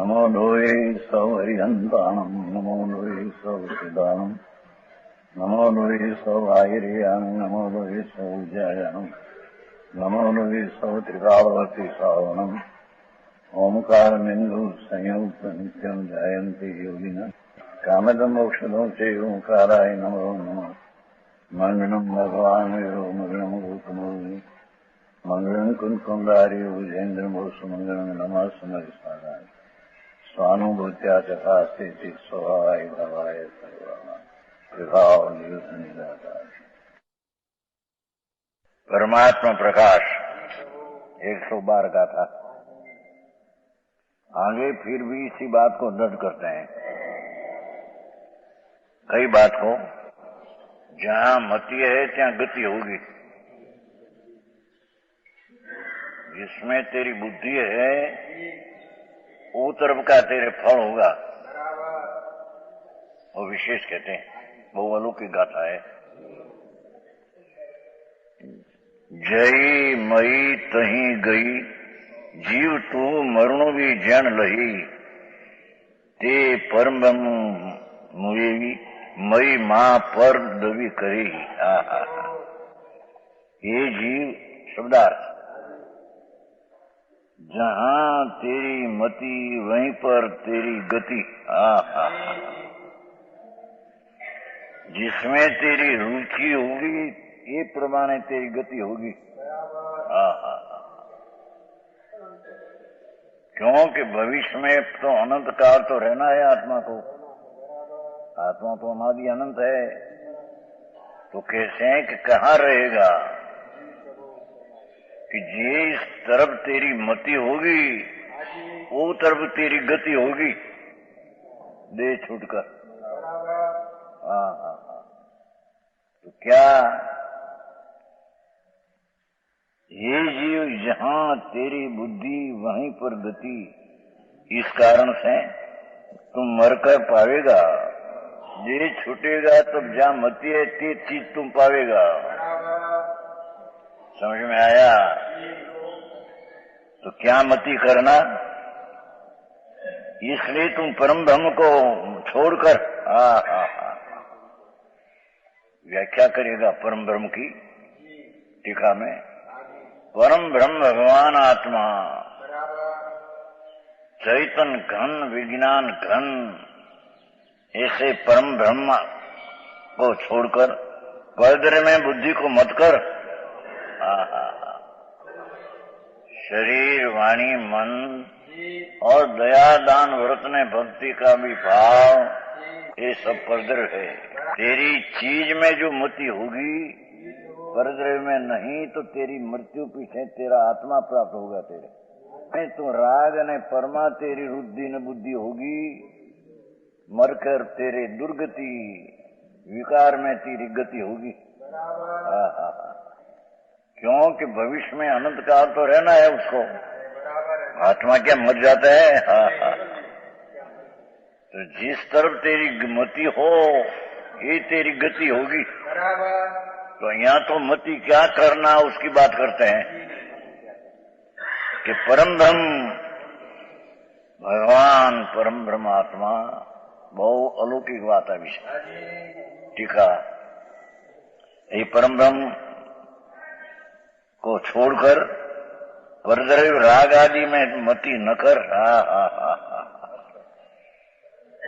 नमो लोये सौहरिहन्ताणम् नमो लोये सौसिदानम् नमो लोये सौभागिर्यानम् नमो लोये सौज्यायानम् नमो लोये सौत्रिकावती सावनम् ओंकारमिन्दु संयुक्त नित्यम् जायन्ति योगिनः कामदम् औषधम् च ओंकाराय नमो नमः मंगलम् भगवान् विरो मंगलम् भूतमोहि मंगलम् कुंकुंडारि उजेन्द्रमोसु मंगलम् नमः समरिसाराय स्वानुभूत्या चकास्ते स्वभावाय भवाय सर्वभाव। परमात्मा प्रकाश 112 का था। आगे फिर भी इसी बात को दर्ज करते हैं। कई बात को जहां मति है ત્યાં गति होगी। जिसमें तेरी बुद्धि है वो तरफ का तेरे फल होगा। वो विशेष कहते हैं, वो अलौकिक गाथा है। जई मई तही गई जीव तू मरणो भी जन लही ते परम मुएगी मई मां पर दवी करेगी। ये जीव शब्दार्थ, जहां तेरी मति वहीं पर तेरी गति। जिसमें तेरी रुचि होगी ये प्रमाणे तेरी गति होगी। क्योंकि भविष्य में तो अनंत काल तो रहना है आत्मा को। आत्मा तो अनादि अनंत है। तो कैसे हैं कि कहाँ रहेगा कि जिस तरफ तेरी मति होगी वो तरफ तेरी गति होगी। दे छूटकर। तो क्या ये जीव जहां तेरी बुद्धि वहीं पर गति, इस कारण से तुम मरकर पावेगा। ये छूटेगा तब जहां मति है ते चीज तुम पावेगा। समझ में आया? तो क्या मति करना? इसलिए तुम परम ब्रह्म को छोड़कर व्याख्या करेगा परम ब्रह्म की टीका में। परम ब्रह्म भगवान आत्मा चैतन घन विज्ञान घन, ऐसे परम ब्रह्म को छोड़कर परद्र में बुद्धि को मत कर। शरीर वाणी मन और दया दान व्रत ने भक्ति का भी भाव, ये सब परद्रव्य है। तेरी चीज में जो मति होगी परद्रव्य में नहीं तो तेरी मृत्यु पीछे तेरा आत्मा प्राप्त होगा। तेरे नहीं तो राग ने परमा तेरी रुद्धि न बुद्धि होगी। मरकर तेरे दुर्गति विकार में तेरी गति होगी। क्योंकि भविष्य में अनंत काल तो रहना है उसको। आत्मा क्या मर जाता है? तो जिस तरफ तेरी मति हो ये तेरी गति होगी। तो यहाँ तो मति क्या करना उसकी बात करते हैं कि परम ब्रह्म भगवान परम ब्रह्म आत्मा बहु अलौकिक बात है विषय। टीका, ये परम ब्रह्म को छोड़कर परद्रव्य राग आदि में मति न कर।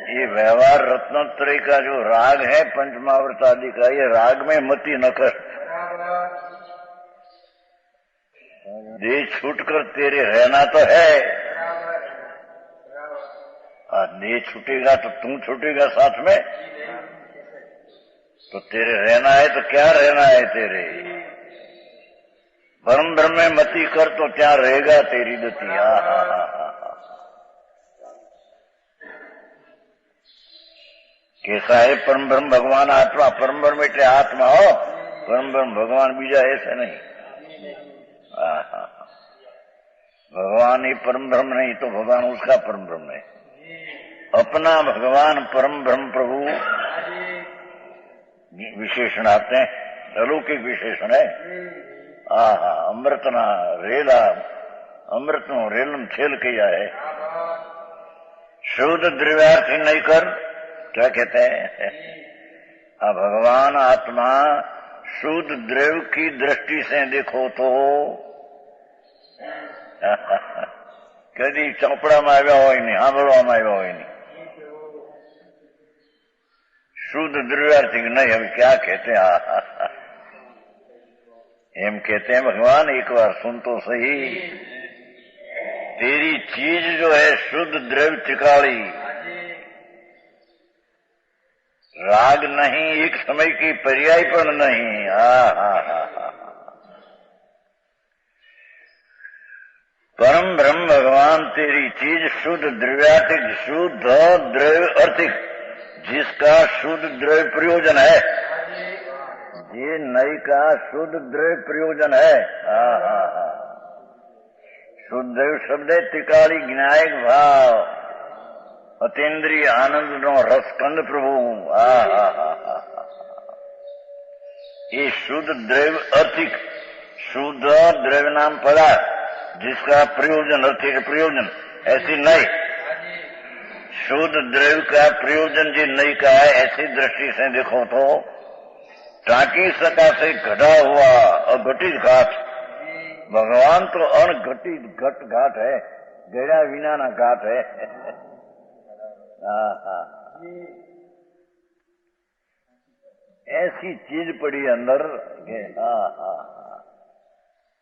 ये व्यवहार रत्नत्रय का जो राग है पंचमावृत आदि का, ये राग में मति न कर। दे छूटकर तेरे रहना तो है। दे छूटेगा तो तुम छूटेगा साथ में। तो तेरे रहना है तो क्या रहना है तेरे? परम ब्रह्म में मति कर तो क्या रहेगा तेरी गति। कैसा है परम ब्रह्म भगवान आत्मा? परम ब्रह्म એટલે आत्मा हो, परम ब्रह्म भगवान बीजा ऐसे नहीं। भगवान ही परम ब्रह्म नहीं तो भगवान उसका परम ब्रह्म है। अपना भगवान परम ब्रह्म प्रभु विशेषण आते हैं, अलौकिक विशेषण है। अमृतना रेला अमृतनो रेलम छेल किया है। शुद्ध द्रव्यार्थी नहीं कर, क्या कहते हैं? अब भगवान आत्मा शुद्ध द्रव्य की दृष्टि से देखो तो कभी ચોપડામાં આવ્યા હોય નહીં, સાંભળવામાં આવ્યા હોય નહીં. शुद्ध द्रव्यार्थी नहीं, हम क्या कहते हैं? हम कहते हैं भगवान एक बार सुन तो सही, तेरी चीज जो है शुद्ध द्रव्य टिकाड़ी, राग नहीं, एक समय की पर्याय पर नहीं. परम ब्रह्म भगवान तेरी चीज शुद्ध द्रव्यार्थिक, शुद्ध द्रव्य अर्थिक, जिसका शुद्ध द्रव्य प्रयोजन है, ये नई का शुद्ध द्रव्य प्रयोजन है. शुद्ध द्रव्य शब्द है टिकाड़ी ज्ञायक भाव, अतीन्द्रिय आनंद नो रसकंद प्रभु. ये शुद्ध द्रव्य अर्थिक, शुद्ध द्रव्य नाम पदार्थ जिसका प्रयोजन अर्थिक प्रयोजन, ऐसी नहीं. शुद्ध द्रव्य का प्रयोजन जी नहीं का है, ऐसी दृष्टि से देखो तो टाकी सका से घटा हुआ अघटित घाट, भगवान तो अनघटित घट घाट है, गया विना ना घाट है. ऐसी चीज पड़ी अंदर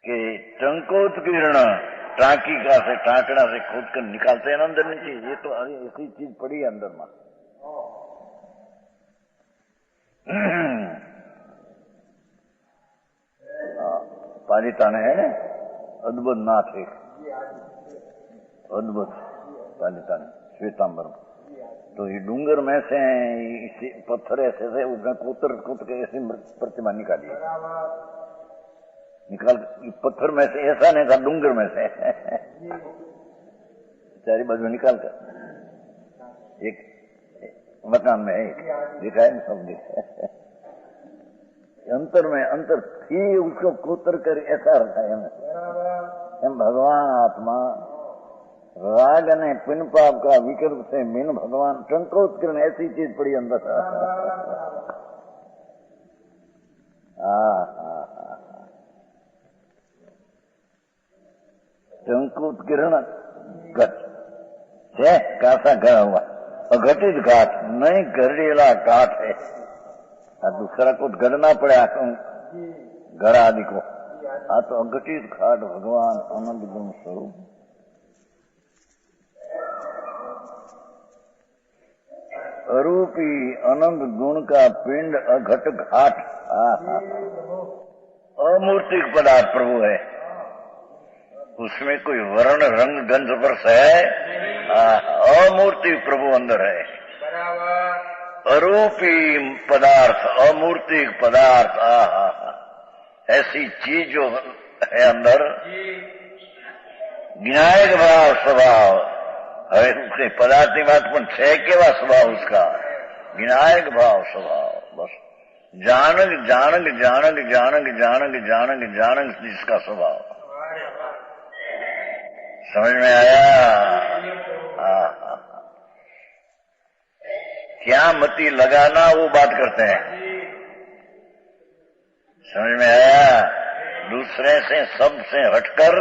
कि टंकोत्कीर्ण टाकी का से टाकड़ा से खोद कर निकालते हैं अंदर नीचे. ये तो ऐसी चीज पड़ी है अंदर में. पालिताने है अद्भुत नाथ, एक अद्भुत पालिताने श्वेतांबर. तो ये डूंगर में से पत्थर ऐसे से उसमें कूद के ऐसी प्रतिमा निकाली, निकाल पत्थर में से, ऐसा नहीं था डूंगर में से चारी बाजू निकाल कर एक मकान में है, दिखा है सब दिखा. अंतर में अंतर थी, उसको कोतर कर ऐसा रखा है हम. भगवान आत्मा राग ने पिन पाप का विकल्प से मीन भगवान टंकोत्कीर्ण ऐसी चीज पड़ी अंदर. टंकोत्कीर्ण घट है, कासा गया हुआ अघटित घाट नहीं, घरेला घाट है. दूसरा को गढ़ना पड़े घर आदि को. तो अघटित घाट भगवान आनंद गुण स्वरूप. अरूपी आनंद गुण का पिंड अघट घाट. अमूर्तिक पदार्थ प्रभु है, उसमें कोई वर्ण रंग गंध स्पर्श है, अमूर्ति प्रभु अंदर है. अरूपी पदार्थ, अमूर्तिक पदार्थ, ऐसी चीज जो है अंदर, ज्ञायक भाव स्वभाव है उसके पदार्थ की बात, पर छह केवा स्वभाव उसका, ज्ञायक भाव स्वभाव. बस जानक जानक जानक जानक जानक जानक जानक जिसका स्वभाव. समझ में आया? क्या मति लगाना वो बात करते हैं. समझ में आया? दूसरे से सब से हटकर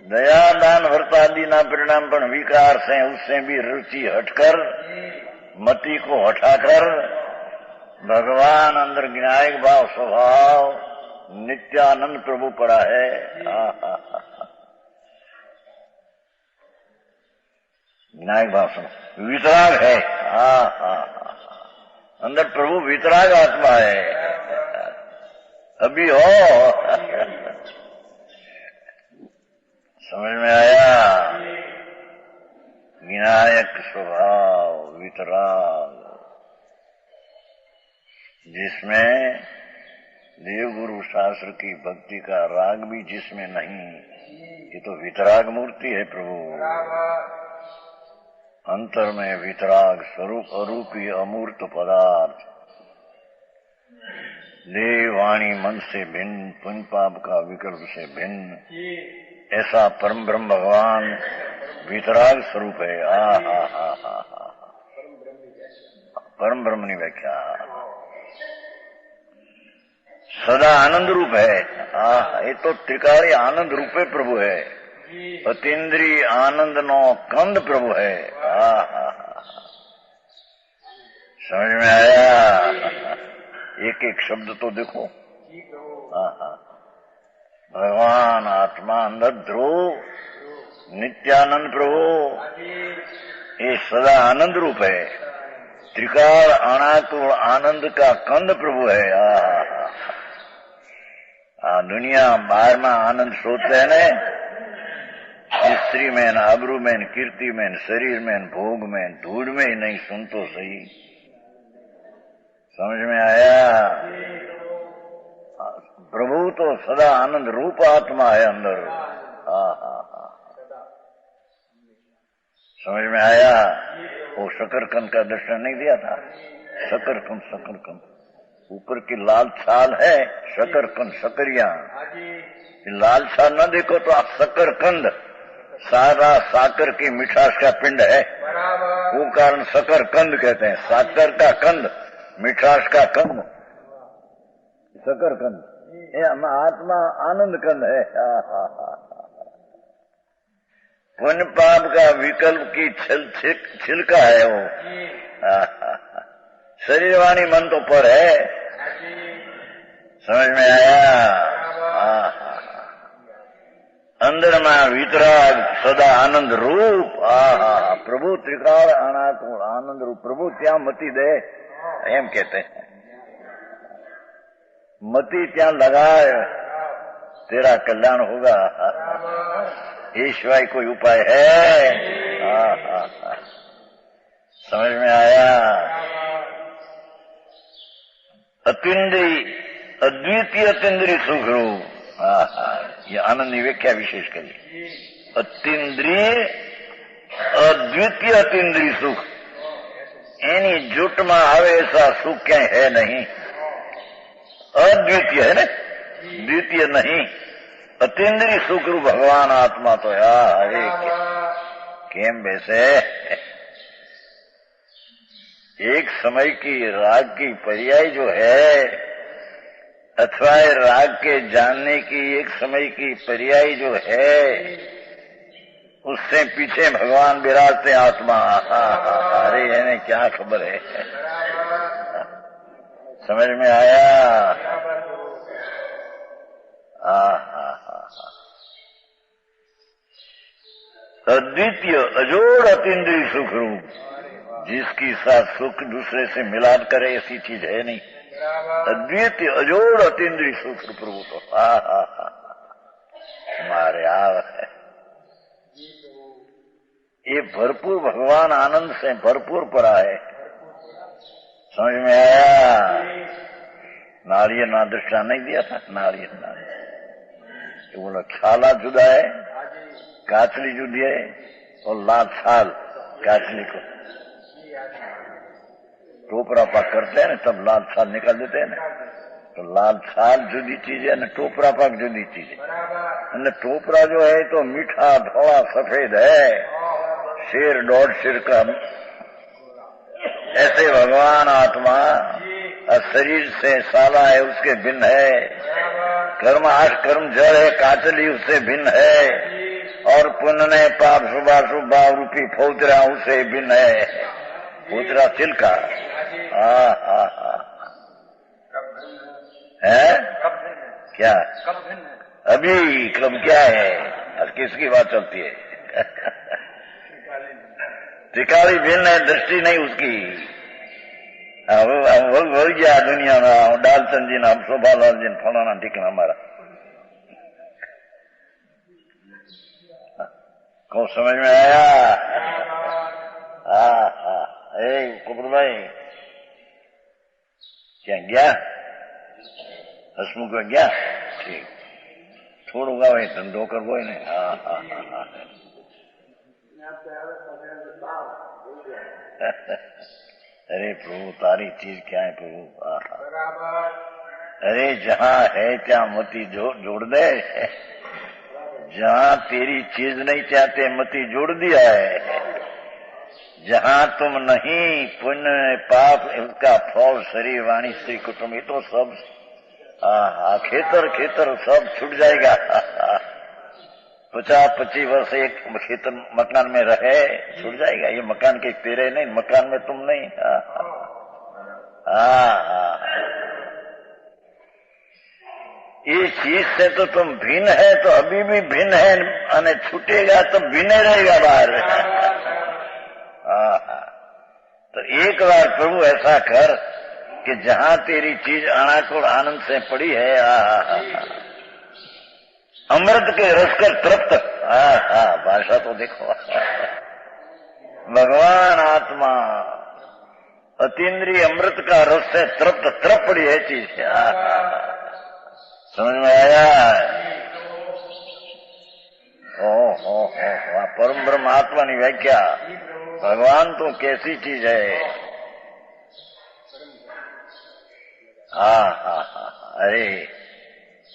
दया दान व्रतादि ना परिणाम पण विकार से, उससे भी रुचि हटकर मति को हटाकर भगवान अंदर ज्ञायक भाव स्वभाव नित्यानंद प्रभु पड़ा है. ज्ञायक भाव स्वभाव वितराग है. अंदर प्रभु वितराग आत्मा है. अभी हो समझ में आया? विनायक स्वभाव वितराग, जिसमें देव गुरु शास्त्र की भक्ति का राग भी जिसमें नहीं, ये तो वितराग मूर्ति है प्रभु. अंतर में वितराग स्वरूप अरूपी अमूर्त पदार्थ, देव वाणी मन से भिन्न, पुण्य पाप का विकल्प से भिन्न, ऐसा परम ब्रह्म भगवान वितराग स्वरूप है। हा परम ब्रह्म की व्याख्या सदा आनंद रूप है। ये तो त्रिकाली आनंद रूपे प्रभु है। अतीन्द्रिय आनंद नो कंद प्रभु है। समझ में आया? एक एक शब्द तो देखो। भगवान आत्मा अंदर ध्रुव नित्यानंद प्रभु ये सदा आनंद रूप है। त्रिकाल अनाकुल आनंद का कंद प्रभु है। दुनिया बाहर में आनंद सोचते है न, स्त्री में, आबरू में, कीर्ति में, शरीर में, भोग में, धूल में ही नहीं। सुन तो सही, समझ में आया? प्रभु तो सदा आनंद रूप आत्मा है अंदर। समझ में आया? वो शकरकंद का दर्शन नहीं दिया था? शकरकंद ऊपर की लाल छाल है, शकरकंद शकरिया। लाल छाल न देखो तो आप शकरकंद सारा साकर की मिठास का पिंड है। वो कारण शकरकंद कहते हैं। साकर का कंद, मिठास का कंद, शकरकंद। ये आत्मा आनंद कंद है। पुण्य पाप का विकल्प की छिलका है वो। शरीर वाणी मन तो पर है। समझ में आया? अंदर में वितराग सदा आनंद रूप। प्रभु त्रिकाल अनाकुल आनंद रूप प्रभु त्या मती दे एम कहते हैं। मती त्या लगाए तेरा कल्याण होगा। ये शिवाय कोई उपाय है? समझ में आया? अतीन्द्रिय अद्वितीय अतीन्द्रिय सुख रूप। ये आनंद की व्याख्या विशेष करी। अतीन्द्रिय अद्वितीय अतीन्द्रिय सुख एनी जुट में आवे ऐसा सुख क्या है नहीं। अद्वितीय है ना, द्वितीय नहीं। अतीन्द्रिय सुख रूप भगवान आत्मा तो हरे केम वैसे एक समय की राग की पर्याय जो है, अथवा राग के जानने की एक समय की पर्याय जो है, उससे पीछे भगवान विराजते आत्मा। अरे इन्हें क्या खबर है? समझ में आया? अद्वितीय अजोड़ अतीन्द्रिय सुख रूप, जिसकी साथ सुख दूसरे से मिलाप करे ऐसी चीज है नहीं। अद्वितीय अजोड़ अतीन्द्रिय सुख प्रभु तो हमारे है। ये भरपूर भगवान आनंद से भरपूर पड़ा है। समझ में आया? नारियल ना दृष्टा नहीं दिया था? नारियल तो बोला छाला जुदा है, काचली जुदी है, और लाल छाल काचली को टोपरा पाक करते हैं ना, तब लाल छाल निकाल देते हैं ना। तो लाल छाल जुदी चीज है ना, टोपरा पाक जुदी चीज है। टोपरा जो है तो मीठा धोला सफेद है, शेर 1.5 शेर का। ऐसे भगवान आत्मा शरीर से साला है, उसके भिन्न है। कर्म 8 कर्म जड़ है, काचली उससे भिन्न है। और पुण्य ने पाप शुभ रूपी फौतरा उससे भिन्न है। फौतरा छिलका है क्या? अभी कब क्या है? और किसकी बात चलती है? त्रिकाली भिन्न है, दृष्टि नहीं उसकी। वही गया दुनिया में डालचंद जी नाम, शोभालाल जी फलाना टिकना हमारा को समझ में आया? कुबर भाई क्या गया? हसमुख में गया? ठीक, छोड़ूंगा वही धंधो कर वो नहीं। अरे प्रभु तारी चीज क्या है प्रभु? अरे जहाँ है क्या मोती जोड़ दे। जहां तेरी चीज नहीं चाहते मति जोड़ दिया है। जहां तुम नहीं, पुण्य पाप इसका फल शरीर वाणी स्त्री कुटुंब, ये तो सब खेतर खेतर सब छूट जाएगा। 50-25 वर्ष एक खेतर मकान में रहे, छूट जाएगा। ये मकान के तेरे नहीं, मकान में तुम नहीं। इस चीज से तो तुम भिन्न है, तो अभी भी भिन्न है, અને छूटेगा तो भिन्न रहेगा बाहर। तो एक बार प्रभु ऐसा कर कि जहां तेरी चीज अनाकुल आनंद से पड़ी है, अमृत के रस कर तृप्त। भाषा तो देखो। भगवान आत्मा अतीन्द्रिय अमृत का रस से तृप्त पड़ी है चीज। समझ में आया? ओ परम ब्रह्मात्मा की व्याख्या। भगवान तो कैसी चीज है। अरे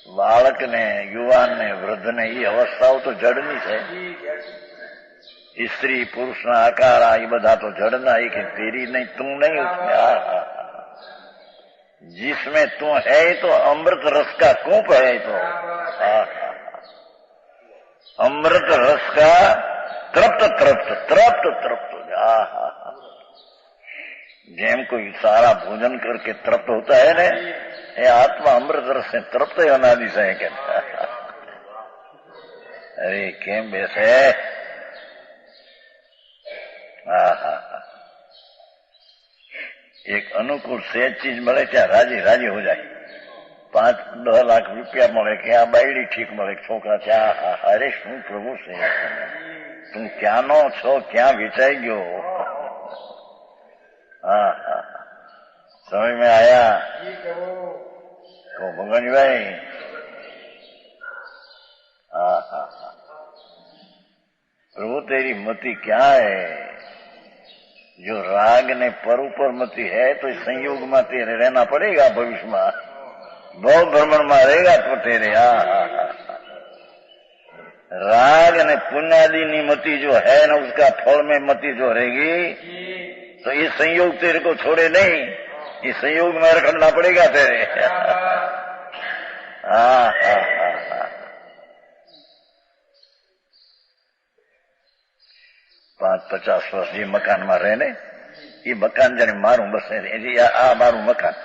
बालक ने, युवान ने, वृद्ध ने, ये अवस्थाओं तो जड़नी है। स्त्री पुरुष ना आकार ये बधा तो जड़ना है कि तेरी नहीं, तू नहीं उसमें। जिसमें तू है तो अमृत रस का कूप है। तो अमृत रस का तृप्त। जेम कोई सारा भोजन करके तृप्त होता है ना, ये आत्मा अमृत रस से तृप्त है अनादि से कहता। अरे केम वैसे एक अनुकूल सहज चीज મળે ત્યાં રાજી हो जाए। 5-10 लाख रुपया મળે કે આ બાયડી ठीक મળે, છોકરા ત્યાં અરે શું પ્રભુ છે, તું ક્યાંનો છો, ક્યાં વેચાઈ ગયો। समझ में आया? तो भगवान भाई प्रभु तेरी मति क्या है? जो राग ने पर ऊपर मति है तो इस संयोग में तेरे रहना पड़ेगा। भविष्य में बहुत भ्रमण में रहेगा तो तेरे। राग ने पुण्यादि नी मति जो है ना, उसका फल में मति जो रहेगी, तो ये संयोग तेरे को छोड़े नहीं, इस संयोग में रखना पड़ेगा तेरे। 50 વર્ષ જે મકાનમાં રહે ને, એ મકાન જાણે મારું બસે, આ મારું મકાન,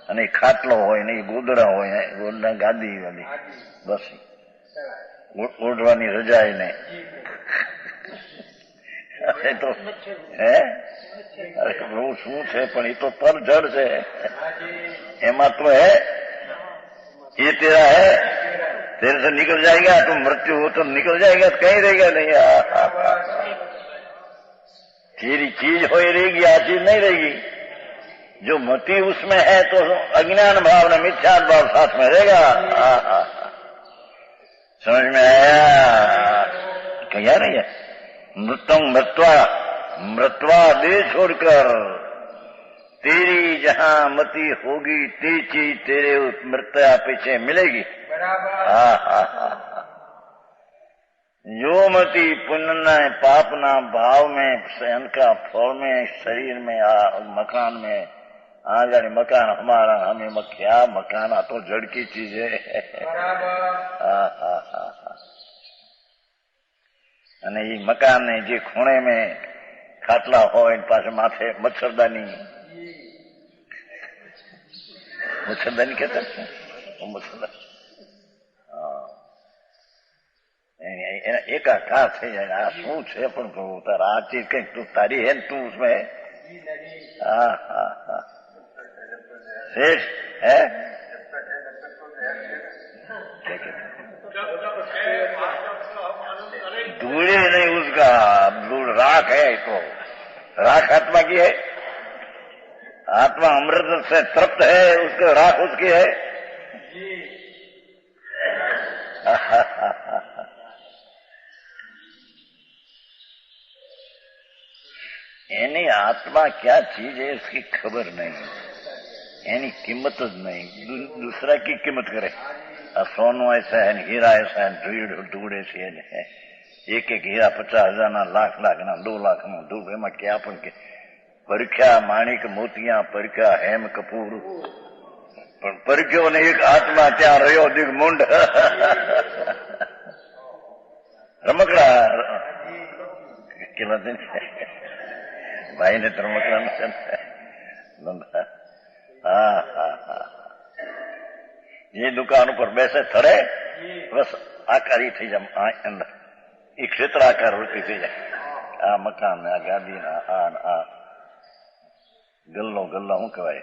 અને ખાટલો હોય ને, એ ગોદડા હોય, ગોદડા ગાદી વાળી બસ, ઓઢવાની રજાઈ ને તો હે બહુ શું છે, પણ એ તો પર જડ છે, એમાં તો હે ये तेरा है, तेरे से निकल जाएगा, तो मृत्यु हो तो निकल जाएगा, तो कहीं रहेगा नहीं। तेरी चीज हो रहेगी, आ चीज नहीं रहेगी। जो मति उसमें है तो अज्ञान भाव ने मिथ्या भाव साथ में रहेगा। समझ में आया? क्या नहीं है? मृतम मृत्वा दे छोड़कर तेरी जहां मति होगी, ते चीज तेरे मृत्या पीछे मिलेगी। जो मति पुण्य पाप ना भाव में, सहन का फल में, शरीर में, मकान में, जाने मकान हमारा, हमें क्या मकान, तो जड़ की चीज है। અને એ મકાન ને જે ખૂણે में ખાટલા હોય, પાછે માથે મચ્છરદાની कहते एकाकार થઈ જાય। આ શું છે પણ પ્રભુ તારા આ ચીજ કઈક તું તારી है तू उसमें शेष है धूड़े नहीं उसका, धूल राख है। तो राख आत्मा की है, आत्मा अमृत से तृप्त है, उसके राख उसकी है। यानी आत्मा क्या चीज है इसकी खबर नहीं, यानी कीमत ज नहीं, दूसरा की कीमत करे। सोनू ऐसा है, हीरा ऐसा है, ढूंढे से है। एक हीरा 50,000 लाख ना 2 लाख નું ધૂળ, એમાં ક્યાં પણ કે પરખ્યા માણિક મોતિયા, પરખ્યા હેમ કપૂર, પણ પરખ્યો ને એક આત્મા ત્યાં રહ્યો દિગ્મુંડ. રમકડા કેવા છે ભાઈ ને રમકડા છે. હા હા હા, ये दुकान पर बैसे थड़े बस आकारी थी जब अंदर ये क्षेत्र आकार होती थी जाए. आ मकान में आ गाड़ी ना आ गल्लो गल्ला हूँ कहवाय,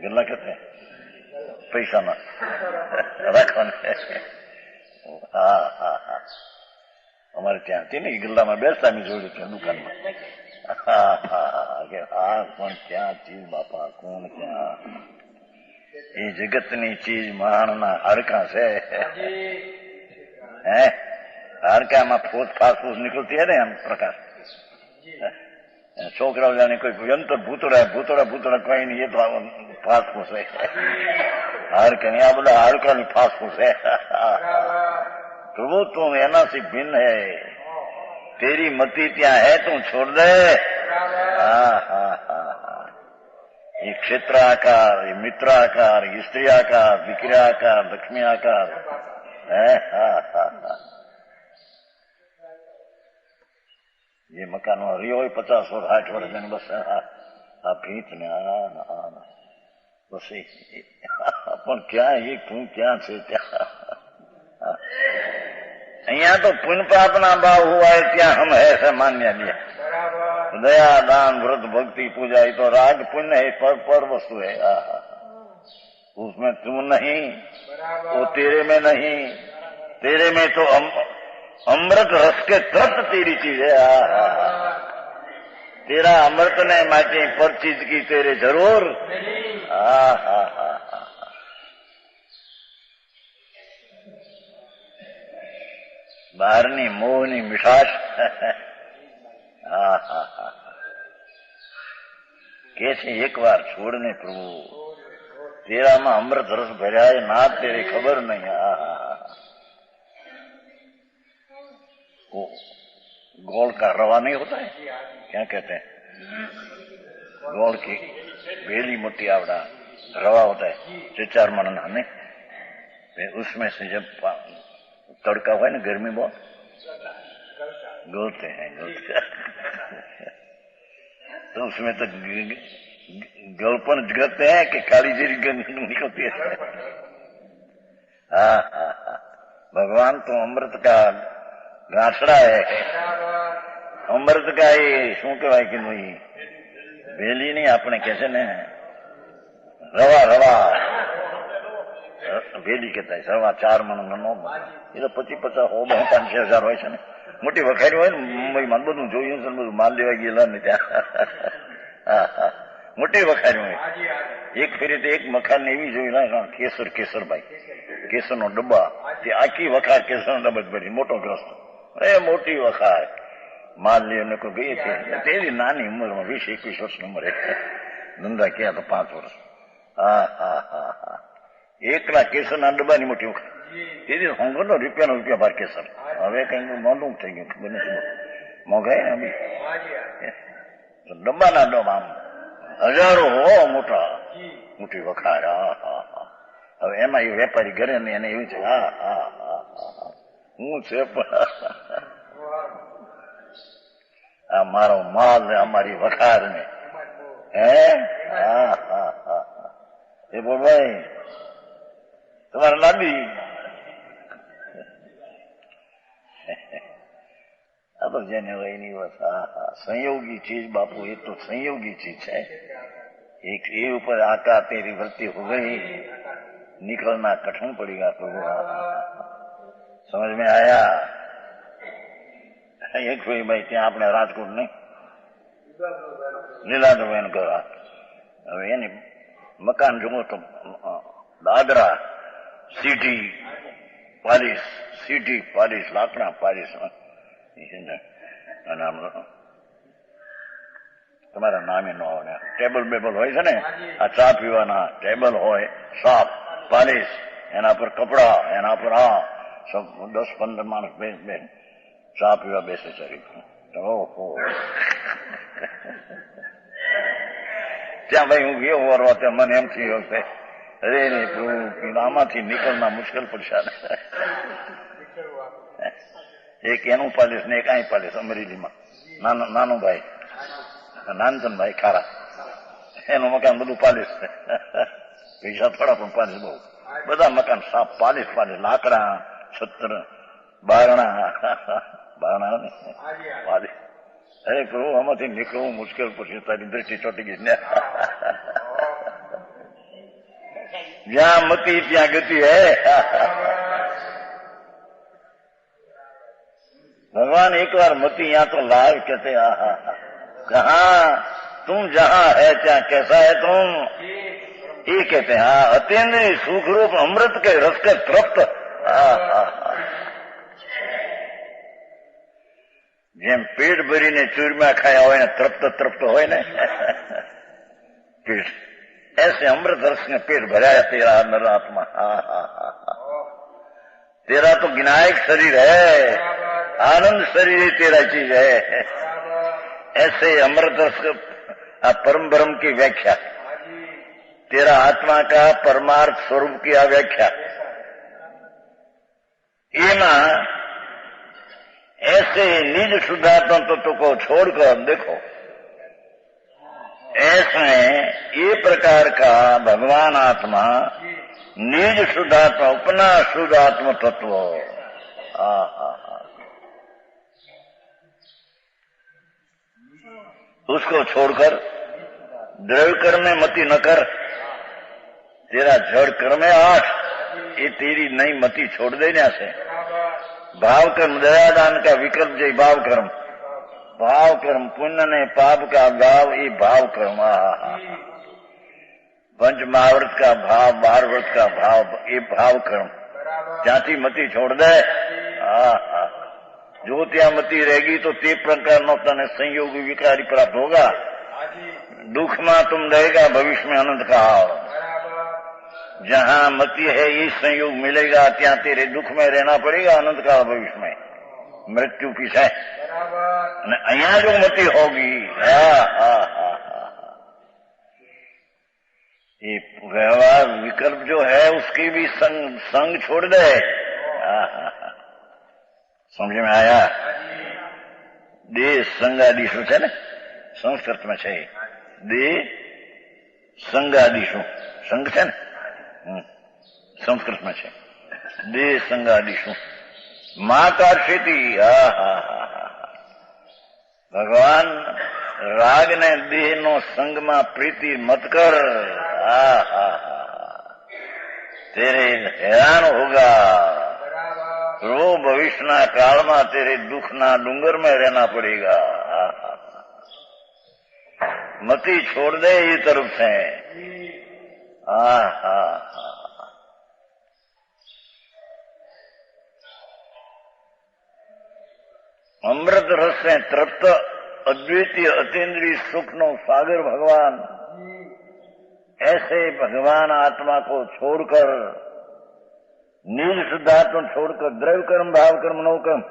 गल्ला कहते हैं पैसा ना रखो. हाँ हाँ हाँ, हमारे ત્યાં थी नहीं गल्ला में बेसता में जोड़ी थी दुकान में. हाँ हाँ हाँ, कौन क्या चीज बापा, कौन क्या ये जगतनी चीज माणना हाड़का से है. हाड़का में फूस फास निकलती है हम प्रकाश. छोकराओ जाने कोई यंत्र भूतड़ा भूतड़ा भूतड़ा कोई नहीं, ये तो फास फूस है. हाड़का नहीं, आ बड़ा हाड़का नहीं फास फूस है. प्रभु तू एना से भिन्न है, तेरी मति त्या है, तू छोड़ दे. हाँ हाँ हाँ, ये क्षेत्राकार, ये मित्राकार, स्त्री आकार, विक्रियाकार, लक्ष्मी आकार है. हाँ हाँ हाँ, ये मकान में रियो 50 और 60 वर्ष बस आ भीत ने बस अपन क्या ये तू क्या से त्या. अहिया तो पुण्य पापना भाव हुआ है, त्या हम है ऐसा मान्य लिया. दया दान व्रत भक्ति पूजा ये तो राग पुण्य है, पर वस्तु है. उसमें तू नहीं, वो तेरे में नहीं, तेरे में तो अमृत रस के तृप्त तेरी चीज है. तेरा अमृत ने माटी पर चीज की तेरे जरूर. हाँ हाँ हाँ हाँ, बाहरनी मोहनी मिठास. हाँ हाँ हाँ, कैसे एक बार छोड़ने प्रभु, तेरा में अमृत रस भरा है ना, तेरी खबर नहीं. हाँ हाँ, वो गोल का रवा नहीं होता है, क्या कहते हैं, गोल की बेली मोटी आवड़ा रवा होता है 4 मन नहीं, उसमें से जब तड़का हुआ है ना, गर्मी बहुत गोलते हैं तो उसमें तो गलपन करते हैं कि काली जीरी निकलती है. हाँ हाँ हाँ, भगवान तो अमृत का गांसड़ा है. अमृत का ये शू कहवाय कि भेली नहीं, अपने कैसे ने रवा रवा भेली कहता है. रवा 4 मन नो, ये तो 25-50 हो 5,000 હોય છે ને. મોટી વખારી હોય ને મુંબઈમાં, બધું જોયું છે, બધું માલ લેવા ગયેલા ને ત્યાં. હા હા, મોટી વખારી હોય. એક ફેરી તો એક મકાન એવી જોઈ ના, કેસર કેસરભાઈ કેસરનો ડબ્બા, તે આખી વખાર કેસરનો ડબ્બા જ ભરી, મોટો ગ્રસ્ત એ મોટી વખાર માલ લેને કોઈ ગઈ છે. તેવી નાની ઉંમરમાં 20-21 વર્ષની ઉંમરે ધંધા ક્યાં તો 5 વર્ષ. હા હા હા હા, એકલા કેસરના ડબ્બાની મોટી વખાર. તેથી હોંગરનો રૂપિયા ભાર કેસર. હવે કઈ મોંઘું થઈ ગયું, ખબર નથી મોંઘાઈ ને બી. ડબ્બાના ડબ્બા આમ હજારો હો મોટા, મોટી વખાર. હા હા હા, હવે એમાં એ વેપારી ઘરે ને એને એવું છે. હા હા હા હા, હું છે આ મારો માલ ને અમારી વખાર ને. હે હા હા હા, એ બોલ ભાઈ તમારે લાંબી. આ તો જેને હોય એની વાત. હા હા, સંયોગી ચીज बापू, ये तो संयोगी चीज है. एक ये ऊपर आका तेरी वृत्ति हो गई, निकलना कठिन पड़ेगा प्रभु. समझ में आया. एक कोई भाई ત્યાં આપણે રાજકોટ નહીં લીલાધરબેન કરા, હવે એની મકાન જુઓ તો દાદરા સીટી પાલિશ લાકડા પાલિશ. તમારા નામે ન આવે. ટેબલ બેબલ હોય છે ને, આ ચા પીવાના ટેબલ હોય, સાફ પાલિશ એના પર કપડા, એના પર આ સબ 10-15 માણસ બે ચા પીવા બેસે ચરી. ઓહો ત્યાં ભાઈ હું ગયો વરવા, ત્યાં મને એમ થયું કે અરે નહીં આમાંથી નીકળના મુશ્કેલ પડશે. એક એનું પાલીસ ને એક અહીં પાલીસ અમરેલીમાં, નાનું ભાઈ નાનચંદભાઈ ખારા, એનું મકાન બધું પાલીસ છે. પૈસા થોડા પણ પાલીસ બહુ, બધા મકાન સાફ પાલીસ, લાકડા, છત્ર, બારણા ને પાલીસ. અરે પ્રભુ આમાંથી નીકળવું મુશ્કેલ પડશે, તારી દ્રષ્ટિ ચોટી ગઈ ને. જ્યાં મતિ ત્યાં ગતિ હે. भगवान एक बार मती यहाँ तो लाए, कहते कहा तुम जहाँ है ત્યાં कैसा है तुम, ये कहते हैं हाँ अत्यंत सुख रूप अमृत के रस के तृप्त. જેમ પેટ ભરીને ચૂરમા ખાયા હોય ને તૃપ્ત હોય ને પેટ, ऐसे अमृत रस ने पेट भराया तेरा नरात्मा. तेरा तो विनायक शरीर है, आनंद शरीर ही तेरा चीज है. ऐसे अमृत रस परम ब्रह्म की व्याख्या, तेरा आत्मा का परमार्थ स्वरूप की व्याख्या, एमा ऐसे निज शुद्धात्मा तत्व को छोड़कर देखो, ऐसे ये प्रकार का भगवान आत्मा निज शुद्धात्मा, अपना शुद्धात्म तत्व, उसको छोड़कर द्रव्य कर्म में मति न कर. तेरा जड़ कर्म है 8, ये तेरी नई मति छोड़ दे. यहाँ से भाव कर्म, दयादान का विकल्प जय भाव कर्म, पुण्य ने पाप का भाव, ये भाव कर्म. पंच महाव्रत का भाव, 12 व्रत का भाव, ये भाव कर्म. ज्यांथी मति छोड़ दे, जो त्या मति रहेगी तो ते प्रकार नो तने संयोग विकारी प्राप्त होगा. दुख में तुम रहेगा, भविष्य में अनंत का. जहाँ मति है ये संयोग मिलेगा, त्या तेरे दुख में रहना पड़ेगा अनंत काल भविष्य में, मृत्यु पीछे. अहिया जो मति होगी, ये व्यवहार विकल्प जो है उसकी भी संग छोड़ दे. समझ में आया? देह संगादिशु है ना, संस्कृत में है देह संगादिशु, संग है ना, संस्कृत में है देह संगादिशु. मां का खेती. भगवान राग ने देह नो संग में प्रीति मत कर. तेरे हैरान होगा, रो भविष्य ना काल में तेरे दुख ना डूंगर में रहना पड़ेगा. मति छोड़ दे ये तरफ से. अमृत रस से तृप्त अद्वितीय अतीन्द्रिय सुख नो सागर भगवान. ऐसे भगवान आत्मा को छोड़कर, नील शुद्धात्मा छोड़कर, द्रव्य कर्म, भाव कर्म, नो कर्म.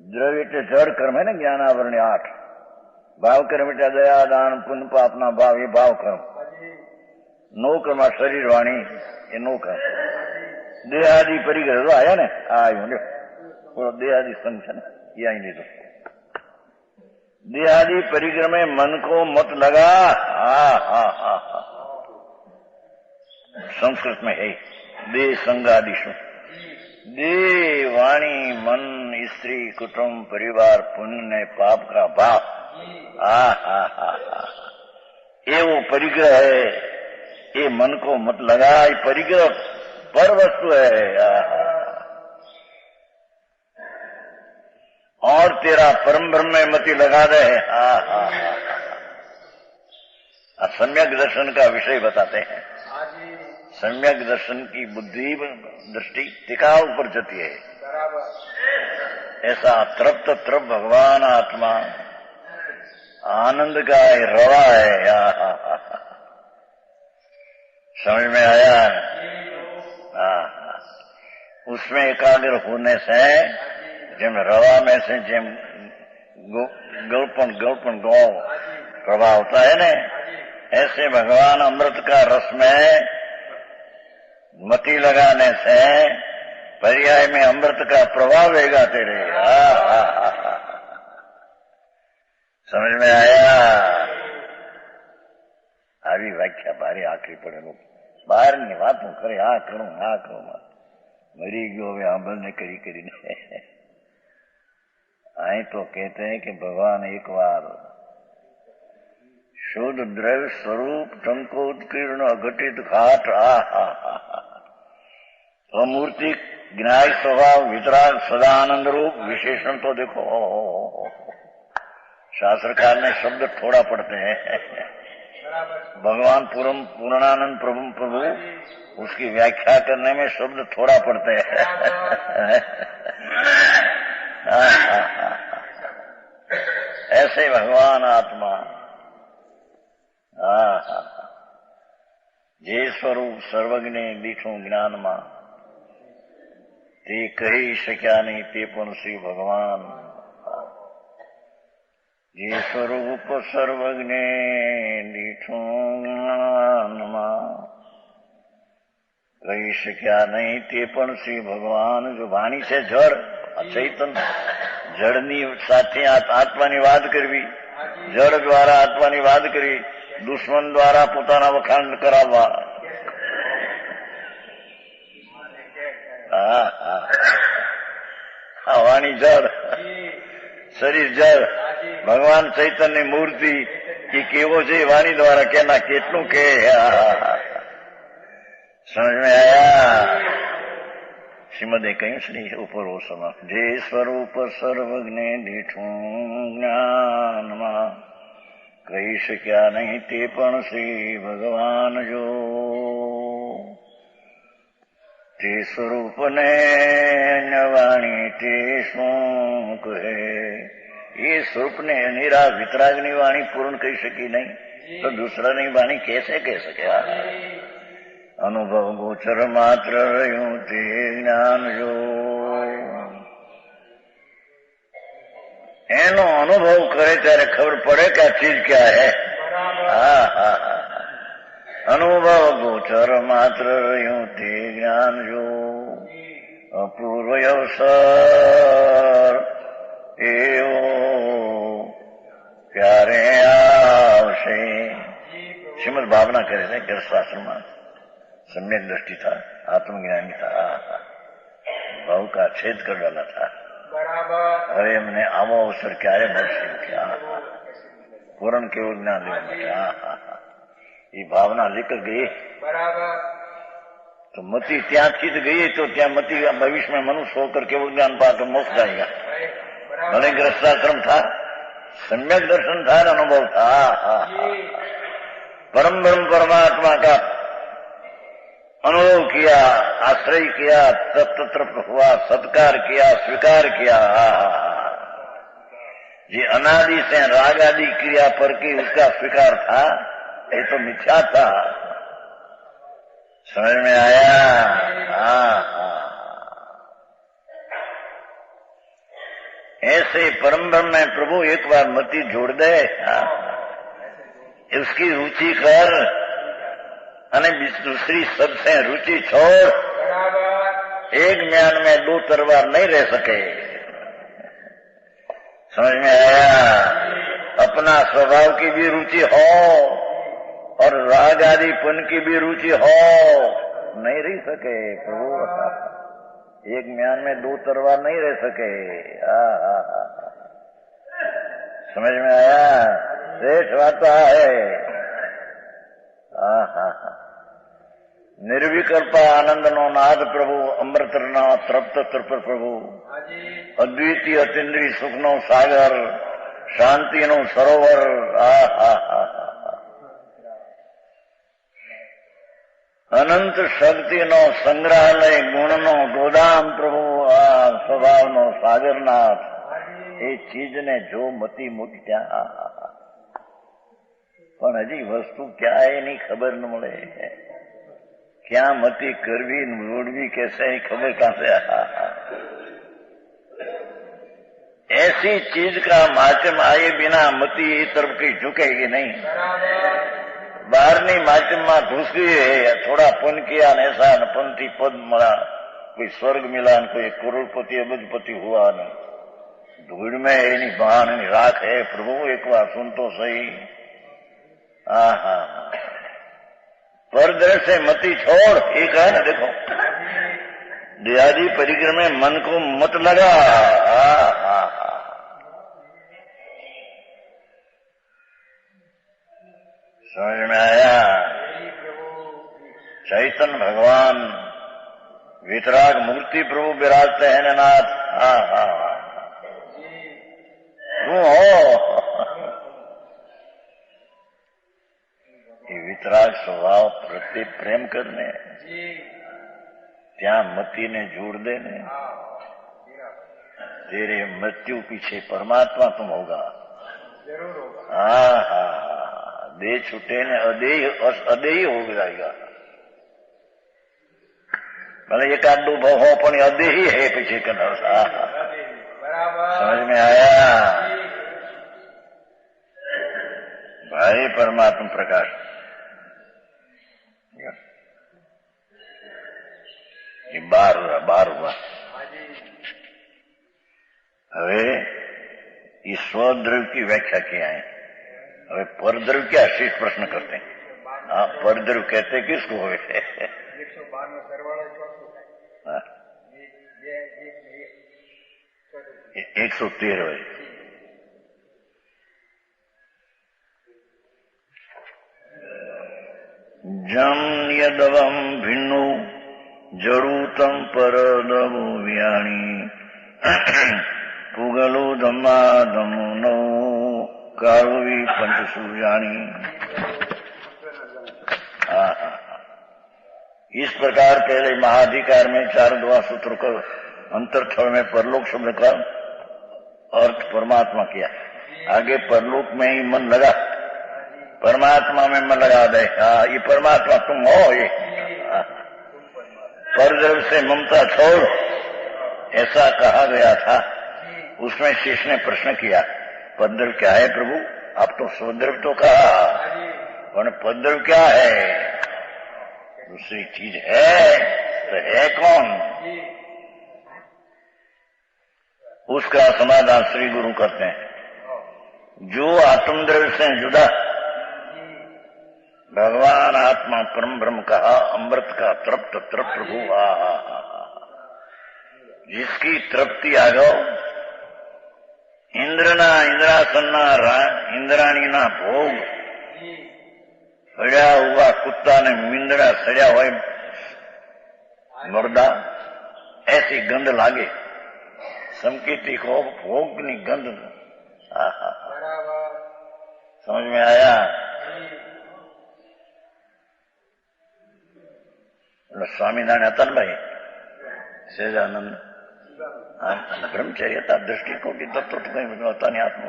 द्रव्य એટલે જળ કર્મ है ना, ज्ञानावरण 8. भाव कर्म એટલે दया दान पुण्य पापना भाव, ये भाव कर्म. नो कर्म शरीर वाणी, ये नो कर्म. देहादि परिग्रह तो आया ने, आयो લ્યો થોડો देहादि संग છે ને, ये आई લીધો. देहादि परिग्रह में मन को मत लगा. संस्कृत में है देह संगादिशु. देह, वाणी, मन, स्त्री, कुटुंब, परिवार, पुण्य ने पाप का भाव. ये वो परिग्रह है, ये मन को मत लगा. ये परिग्रह पर वस्तु है. और तेरा परम ब्रह्म में मति लगा दे. सम्यक दर्शन का विषय बताते हैं. सम्यक दर्शन की बुद्धि दृष्टि टिकाव पर जाती है. ऐसा तृप्त भगवान आत्मा आनंद का रवा है. समझ में आया? हाँ, उसमें एकाग्र होने से जिम रवा में से जिम गलपन गलपन गौ प्रभाव होता है न, ऐसे भगवान अमृत का रस में मति लगाने से पर्याय में अमृत का प्रभाव रहेगा तेरे। समझ में आया? આવી વ્યાખ્યા ભારે આખરી પડેલું બહારની વાતો કરે, આ કરું મરી ગયો હવે આંબળને કરી કરીને। અહીં તો कहते हैं कि भगवान एक बार शुद्ध द्रव्य स्वरूप टंकोत्कीर्ण अघटित घाट अमूर्ति ज्ञाय स्वभाव वितराग सदानंद रूप विशेषण तो देखो। शास्त्रकार ने शब्द थोड़ा पढ़ते हैं। भगवान पूर्णानंद प्रभु उसकी व्याख्या करने में शब्द थोड़ा पड़ते हैं। ऐसे भगवान आत्मा जे स्वरूप सर्वज्ञ દીઠું જ્ઞાનમાં તે કહી શક્યા નહીં તે પણ શ્રી ભગવાન। જે સ્વરૂપ સર્વજ્ઞ દીઠું જ્ઞાનમાં કહી શક્યા નહીં તે પણ શ્રી ભગવાન। જો વાણી છે જળ, ચૈતન જળની સાથે આત્માની વાત કરવી, જળ દ્વારા આત્માની વાત કરવી, દુશ્મન દ્વારા પોતાના વખાણ કરાવવા। આ વાણી જળ, શરીર જળ, ભગવાન ચૈતન્ય મૂર્તિ એ કેવો છે વાણી દ્વારા કેના કેટલું કે। સમજ में आया? શ્રીમદે કહ્યું શ્રી ઉપર ઓસમાં જે સ્વરૂપ સર્વજ્ઞ દીઠું જ્ઞાનમાં કહી શક્યા નહીં તે પણ શ્રી ભગવાન। જો તે સ્વરૂપને વાણી તે શું કહે? ये स्वरूप ने निरा वितरागनी वाणी पूर्ण कही सकी नहीं तो दूसरा नहीं वाणी कैसे कह सके? अनुभव गोचर मात्र रह्यू ते ज्ञान जो एनो अनुभव करे त्यारे खबर पड़े क्या चीज क्या है। अनुभव गोचर मात्र रह्यू ते ज्ञान जो अपूर्व अवसर एवो प्यारे आवशे। श्रीमद भावना करे थे गृहस्थाश्रम में सम्यक दृष्टि था, आत्मज्ञानी था, भाव का छेद कर डाला था। अरे मैंने आवो अवसर क्यारे મળશે क्या पूर्ण केवल ज्ञान लेना। ये भावना लेकर गई तो मति त्याथी गई तो त्या मति भविष्य में मनुष्य होकर केवल ज्ञान पाकर मोक्ष जाएगा। भले गृहस्थाश्रम था, सम्यक दर्शन था, अनुभव था। परम ब्रह्म परमात्मा का अनुभव किया, आश्रय किया, तृप्त हुआ, सत्कार किया, स्वीकार किया। ये अनादि से राग आदि क्रिया पर की उसका स्वीकार था, ये तो मिथ्या था। समझ में आया? ऐसे परम ब्रह्म में प्रभु एक बार मति जोड़ दे, उसकी रुचि कर અને दूसरी सबसे रुचि छोड़। एक म्यान में दो तलवार नहीं रह सके। समझ में आया? अपना स्वभाव की भी रुचि हो और राग आदिपन की भी रुचि हो, नहीं रह सके प्रभु। एक म्यान में दो तलवार नहीं रह सके। समझ में आया? श्रेष्ठ बात है। निर्विकल्प आनंद नो नाद प्रभु, अमृत नो तृप्त तृप्त प्रभु, अद्वितीय अतिन्द्रिय सुख नो सागर, शांति नो सरोवर। अनंत शक्ति नो संग्रहालय, गुण नो गोदाम प्रभु, स्वभाव नो सागरनाथ। ये चीज ने जो मती मुक्त्या પણ હજી વસ્તુ ક્યાં એની ખબર ન મળે। क्या मती करवी जोड़वी कैसे ही खबर कहां से ऐसी चीज का माध्यम आए बिना मती इस तरफ की झुकेगी नहीं। बाहरनी माध्यम में घुस गई है, थोड़ा पुण्य किया न ऐसा न पंथी पद मिला, कोई स्वर्ग मिला न कोई करोड़पति अबजपति हुआ न धूड़ में एनी बहान एनी राख है। प्रभु एक बार सुन तो सही। आहा परदर से मती छोड़, एक है ना देखो दयादी परिक्रम में मन को मत लगा। समझ में आया? चैतन्य भगवान वितराग मूर्ति प्रभु विराजते हैं नाथ। तू हो वितराग स्वभाव प्रति प्रेम करने त्या मती ने जोड़ देने तेरे मृत्यु पीछे परमात्मा तुम होगा। जरूर होगा। दे छूटे ने अदेही हो जाएगा। भले एक आध दो भाव हो पण अदेही है पीछे करना। समझ में आया भाई? परमात्मा प्रकाश ये बार हुआ। હવે ये स्वद्रव्य की व्याख्या किया है। હવે परद्रव्य क्या शेष प्रश्न करते हैं। हाँ परद्रव्य कहते किसको हुए? 112 सरवाળો 113 है। जम यदवम भिन्नु जरूतम परदमु व्याणी पुगलो धम्मा धमु नो कारुवी पंचसूजानी। इस प्रकार पहले महाधिकार में 4 द्वा सूत्र को अंतरथल में परलोक शब्द का अर्थ परमात्मा किया। आगे परलोक में ही मन लगा, परमात्मा में मन लगा दे। ये परमात्मा तुम हो। ये परद्रव्य से ममता छोड़ ऐसा कहा गया था। उसमें शेष ने प्रश्न किया परद्रव्य क्या है प्रभु? आप तो स्वद्रव्य तो कहा, पर परद्रव्य क्या है? दूसरी चीज है तो है कौन? उसका समाधान श्री गुरु करते हैं। जो आत्मद्रव्य से जुदा भगवान आत्मा परम ब्रह्म कहा, अमृत का तृप्त तृप्त प्रभु जिसकी तृप्ति आ गो इंद्रना इंद्रासन्ना इंद्राणी ना भोग सड़ा हुआ कुत्ता ने मिंदड़ा सड़ा हुआ मुर्दा ऐसी गंध लागे। संकेती को भोग की गंध। समझ में आया? स्वामीनारायण હતા ને ભાઈ સહેજાનંદ બ્રહ્મચર્ય હતા, દ્રષ્ટિકોટી તત્વ કઈ હતા ને આત્મ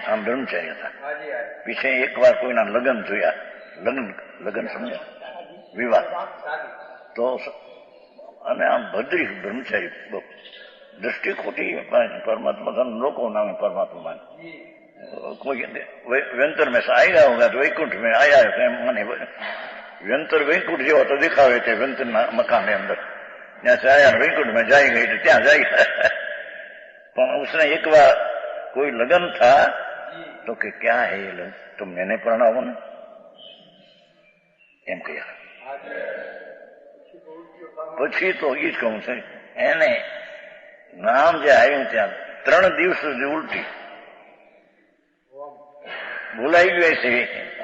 આમ બ્રહ્મચર્ય હતા। પીછે એક વાર કોઈના લગ્ન જોયા, લગ્ન સમજ્યા વિવાહ તો અને આમ ભદ્રી બ્રહ્મચારી દ્રષ્ટિકોટી परमात्मा का लोगों नाम परमात्मा मान कोई व्यंतर में से आएगा होगा तो वैकुंठ में आया है माने व्यंतर वैकुंठ जो तो दिखावे थे व्यंतर मकान के अंदर यहाँ से आया वैकुंठ में जाएंगे तो त्या जाएगा। पर उसने एक बार कोई लगन था तो कि क्या है ये लगन तुम मैंने प्रणाम ने एम कहा। પછી તો એ જ કહું છે એને નામ જે આવ્યું ત્યાં 3 દિવસ સુધી ઉલટી ભૂલાઈ ગયું છે।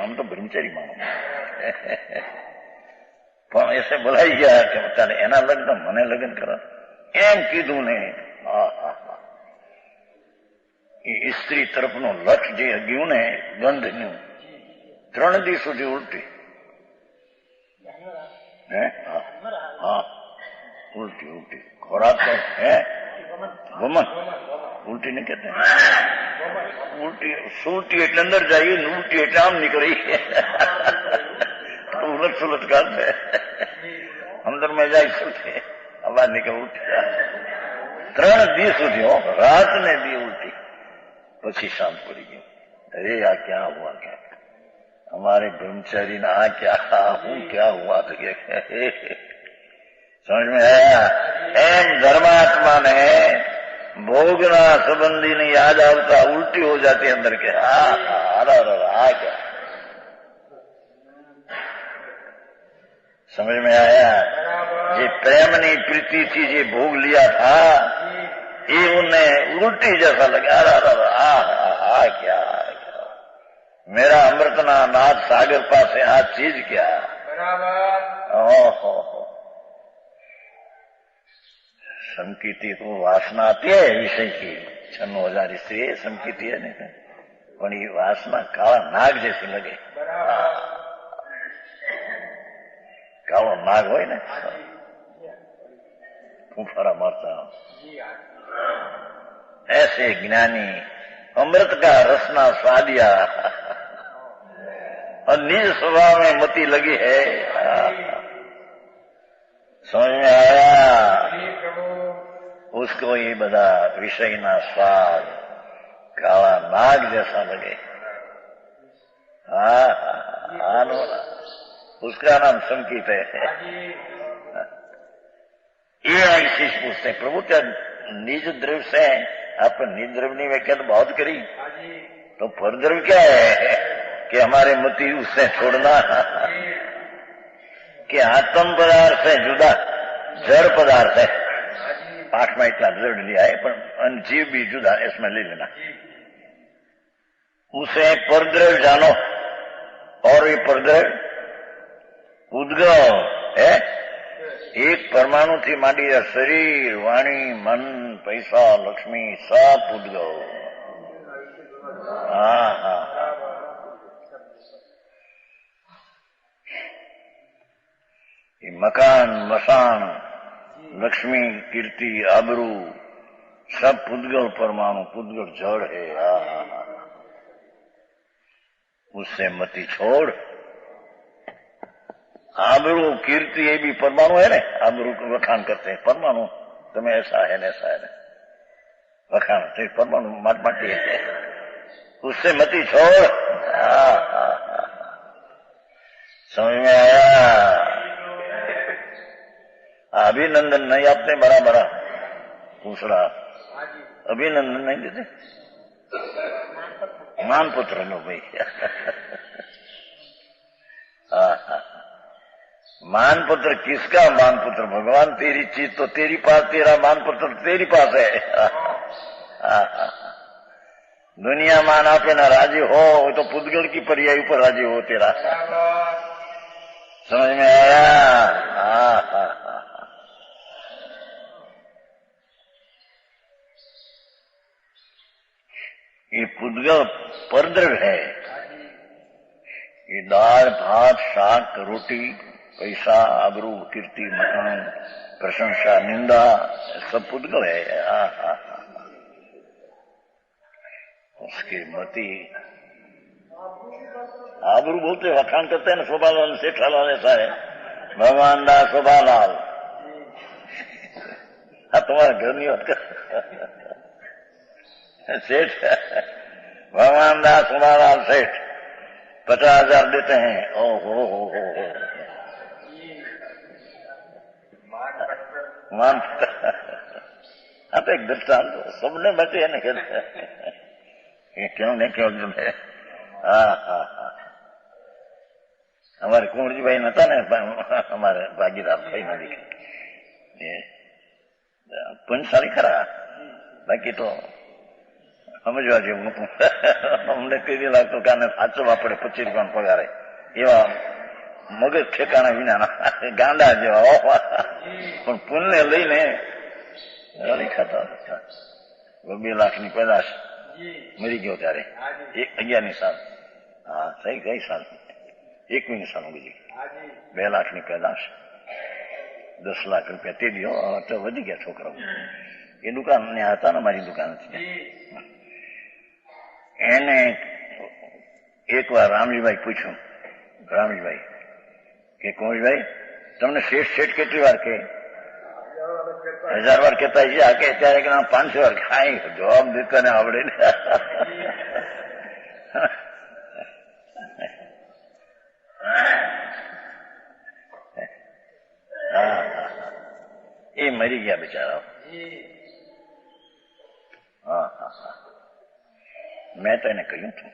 આમ તો બ્રહ્મચારી માનો પણ એસે ભૂલાઈ ગયા કે તારે એના લગ્ન મને લગ્ન કરા એમ કીધું ને। એ સ્ત્રી તરફનો લક્ષ જે ગયું ને ગંધનું 3 દિવસ સુધી ઉલટી। हाँ उल्टी उल्टी खुराक तो है वमन उल्टी नहीं कहते उल्टी सूल्टी एट अंदर जाइए उल्टी एट आम निकली तो उलट सुलट करते અંદર में જાય શું છે અવાજ નીકળ ઉઠ્યા 3 દિવસ સુધી रात ने दी उल्टी પછી शांत पड़ी गई। अरे यार क्या हुआ क्या हमारे ब्रह्मचारी ने क्या हुआ तो समझ में आया। एम धर्मात्मा ने भोगना संबंधी ने याद आता उल्टी हो जाती अंदर के क्या समझ में आया। ये प्रेम नहीं प्रीति थी ये भोग लिया था ये उन्हें उल्टी जैसा लगा क्या मेरा अमृतना नाथ सागर पास आ चीज क्या ओहो समकीती तो वासना आती है विषय की 96,000 स्त्री समकीती है नहीं पर ये वासना काला नाग जैसी लगे। कालो नाग हो ने फूफारा मारता ऐसे ज्ञानी अमृत का रसना स्वादिया और निज स्वभाव में मति लगी है। समझ में आया। उसको ये बड़ा विषय ना स्वाद काला नाग जैसा लगे। उसका नाम संकीत है। ये शिष्य पूछते प्रभु क्या निज द्रव्य से आप निज द्रव्य नहीं व्याख्या तो बहुत करी तो परद्रव्य क्या है कि हमारे मति उससे छोड़ना कि आत्म पदार्थ से जुदा जड़ पदार्थ है। पाठ में इतना जड़ लिया है पर जीव भी जुदा इसमें ले लेना। उसे परद्रव्य जानो और ये परद्रव्य उद्गव है। एक परमाणु थी मांडी शरीर वाणी मन पैसा लक्ष्मी सब उद्गव। ये मकान मसान लक्ष्मी कीर्ति आबरू सब पुद्गल परमाणु पुद्गल जड़ है। उससे मति छोड़। आबरू कीर्ति ये भी परमाणु है ना। आबरू को वखान करते हैं परमाणु तुम्हें ऐसा है न ऐसा है वखान तो परमाणु माटी है उससे मति छोड़। समझ में आया। अभिनंदन नहीं आपने बड़ा पूछ रहा अभिनंदन नहीं देते मान पुत्र लो भाई। मान पुत्र किसका मान पुत्र भगवान तेरी चीज तो तेरी पास तेरा मान पुत्र तेरी पास है। दुनिया मान आपे ना राजी हो तो पुद्गल की पर्याय ऊपर राजी हो तेरा। समझ में आया। ये पुद्गल परद्रव्य है। ये दाल भात शाक रोटी पैसा आबरू कीर्ति मकान प्रशंसा निंदा सब पुद्गल है। उसकी मति आबरू बोलते वखान करते हैं ना शोभालाल सेठालाल ऐसा है भगवान दास शोभालाल। तुम्हारे घर नहीं होता सेठ भगवान दास शोभालाल सेठ 50,000 देते हैं। ओहो हो मान आप एक दृष्टांत सबने बचे है ना क्यों नहीं क्यों है। हमारे कुंवर जी भाई नता ने हमारे भागीदार भाई न दिखे पुण्यशाली खरा बाकी तो समझवा जो अમને કઈ લાગતું કે આને સાચવવા પડે 25 રૂપિયાનો પગાર એવા મગજ ઠેકાણા વિના ગાંડા જેવા પણ પુણ્ય લઈને રડી ખાતા 2 લાખની પેદાશ મરી ગયો ત્યારે 11ની સાલ કઈ સાલ 21ની સાલ બીજી 2 લાખની પેદાશ 10 લાખ રૂપિયા તે દિયો તો વધી ગયા છોકરાઓ એ દુકાન ને હતા ને મારી દુકાન હતી એને એક વાર રામજીભાઈ પૂછ્યું રામજીભાઈ કે કુંવરભાઈ તમને શેઠ કેટલી વાર કે 1000 વાર કહેતા છે, આ કે ત્યારે કે 500 વાર કાંઈ જવાબ દેતા ને આવડે ને. એ મરી ગયા બિચારા. હા હા હા, મેં તો એને કહ્યું હતું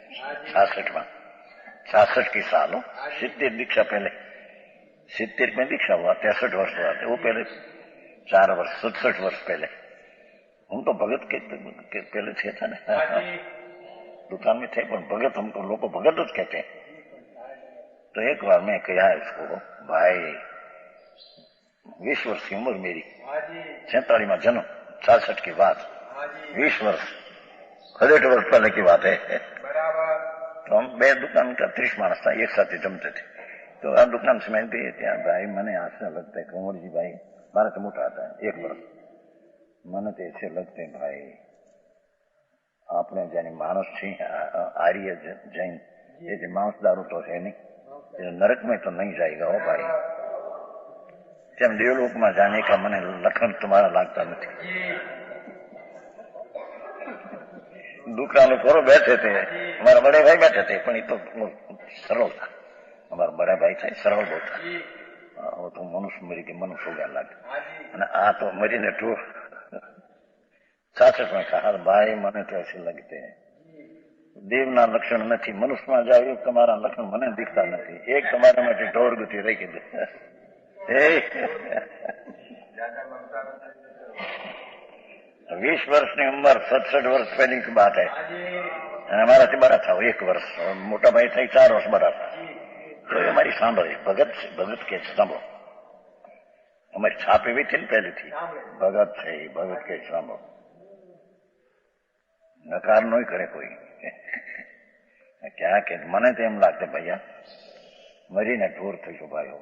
66 की साल हो, 70 दीक्षा पहले, 70 में दीक्षा हुआ, 63 वर्ष हुआ थे वो पहले, 4 वर्ष 67 वर्ष पहले. हम तो भगत के पहले थे था ना, दुकान में थे, पर भगत हमको लोग भगत જ कहते हैं. तो एक बार मैं कहा इसको, भाई 20 वर्ष की उम्र मेरी, 47 में जन्म, 66 की बात, 20 वर्ष 18 वर्ष पहले की बात है. तो हम 2 दुकान का 30 मानस था, एक साथ ही जमते थे. तो આ દુકાન સમયથી ત્યાં ભાઈ મને આશા लगता है कुंवरजी भाई मारा से मोटा आता है 1 वर्ष. મને તો ऐसे लगते हैं भाई આપણે જેની માણસ છે આર્ય જૈન એ જે માંસ દારૂ તો છે નહીં, नरक में तो नहीं जाएगा हो भाई. તેમ દેવલોકમાં જાને કા મને લખન તમારા લાગતા નથી. दुकान करो बैठे थे, हमारा बड़े भाई बैठे थे, पर ये तो सरल था. हमारा बड़ा भाई था, सरल बहुत था. वो तो मनुष्य मरी के मनुष्य हो गया लागे. आ तो मरी ने टू 66 में कहा भाई મને તો ऐसे लगते हैं દેવના લક્ષણ નથી, મનુષ્યમાં જાવ એક તમારા લક્ષણ મને દીખતા નથી. એક તમારા માટે ઢોર ગુથી રહી કીધું. 20 वर्ष की उम्र 67 वर्ष पहले की बात है. हमारा से बड़ा था 1 वर्ष, मोटा भाई था 4 वर्ष बड़ा था. तो हमारी सांभळी भगत के सांभो, हमारी छापे भी थी पहले थी, भगत है, भगत के सांभो. नकार नहीं करे कोई. क्या के मने तो एम लागते भैया मरी ने ढोर थी तो भाई हो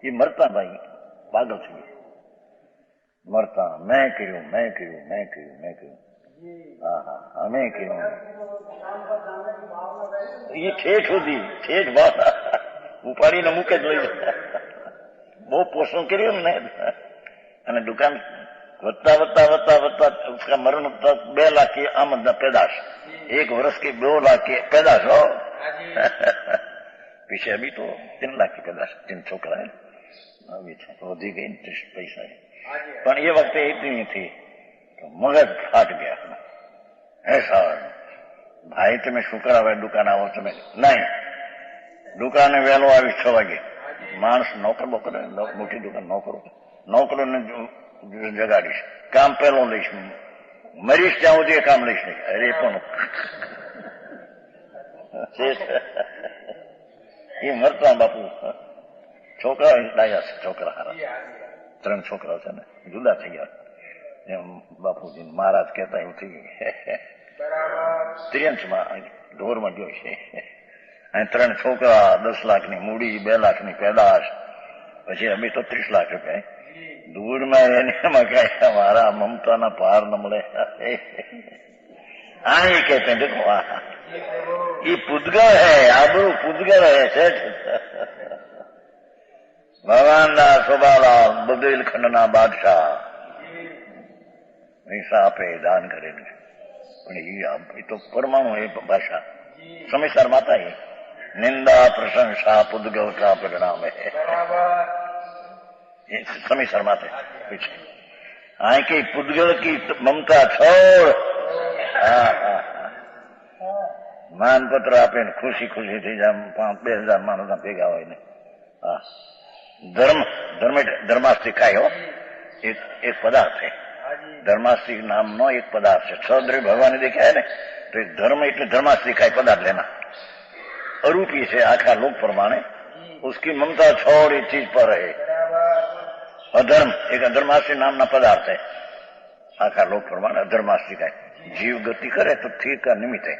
ये मरता भाई पागल थी मरता. मैं क्यों हाँ हाँ हमें क्यों ये ठेठ होती ठेठ बात उपाड़ी ने मूके જ લઈ જતા. બહુ પોષણ કર્યું ને અને દુકાન વધતા उसका मरण तक 2 लाख की आमद पैदाश, 1 वर्ष की 2 लाख की पैदाश हो. पीछे अभी तो 3 लाख की पैदाश, 3 छोकरा है, अभी वधी गई पैसा है. पर ये वक्त इतनी थी तो मगज फाट गया. ऐसा भाई तुम्हें शुक्र આવે દુકાન આવો તમે નહીં, દુકાને વહેલો આવી 6 વાગે. માણસ નોકર મોટી દુકાન નોકરોને જગાડીશ, કામ પહેલો લઈશ, મરીશ ત્યાં સુધી કામ લઈશ નહીં. અરે પણ એ મરતા બાપુ છોકરા ડાયા છે, છોકરા હારા 3 છોકરાઓ છે ને જુદા થઈ ગયા. એમ બાપુજી મહારાજ કહેતા એવું થઈ ગયું. 83 માં ઢોરમાં ગયો છે. અહીં 3 છોકરા, 10 લાખની મૂડી, 2 લાખની પેદાશ, પછી અમે તો 30 લાખ રૂપિયા दूर में रहने में क्या हमारा ममता ना पार न મળે. हाँ ये कहते हैं देखो ये पुद्गल है, आबरू पुद्गल है सेठ. भगवान ना सोबाला बुंदेलखंड ना बादशाह ऐसा आपे दान करेंगे. ये तो परमाणु है भाषा. समीसर माता है निंदा प्रशंसा पुद्गल का परिणाम है. समय शर्माते पीछे आए कि पुद्गल की ममता छोड़. मानपत्र आपे खुशी थी जाम 2000 माणस भेगा हो. धर्मास्ती खाई हो एक पदार्थ है. धर्मास्ती नाम नो एक पदार्थ है. 6 द्रव्य भगवान ने देखा है ने तो एक धर्म એટલે धर्मास्ती खाई पदार्थ लेना अरूपी से आखा लोक प्रमाणे उसकी ममता छोड़ इस चीज पर है. अधर्म एक अधर्मास्ती नामना पदार्थ है. आखा लोक प्रमाण अधर्मास्ती का जीव गति करे तो ठीक का निमित्त है,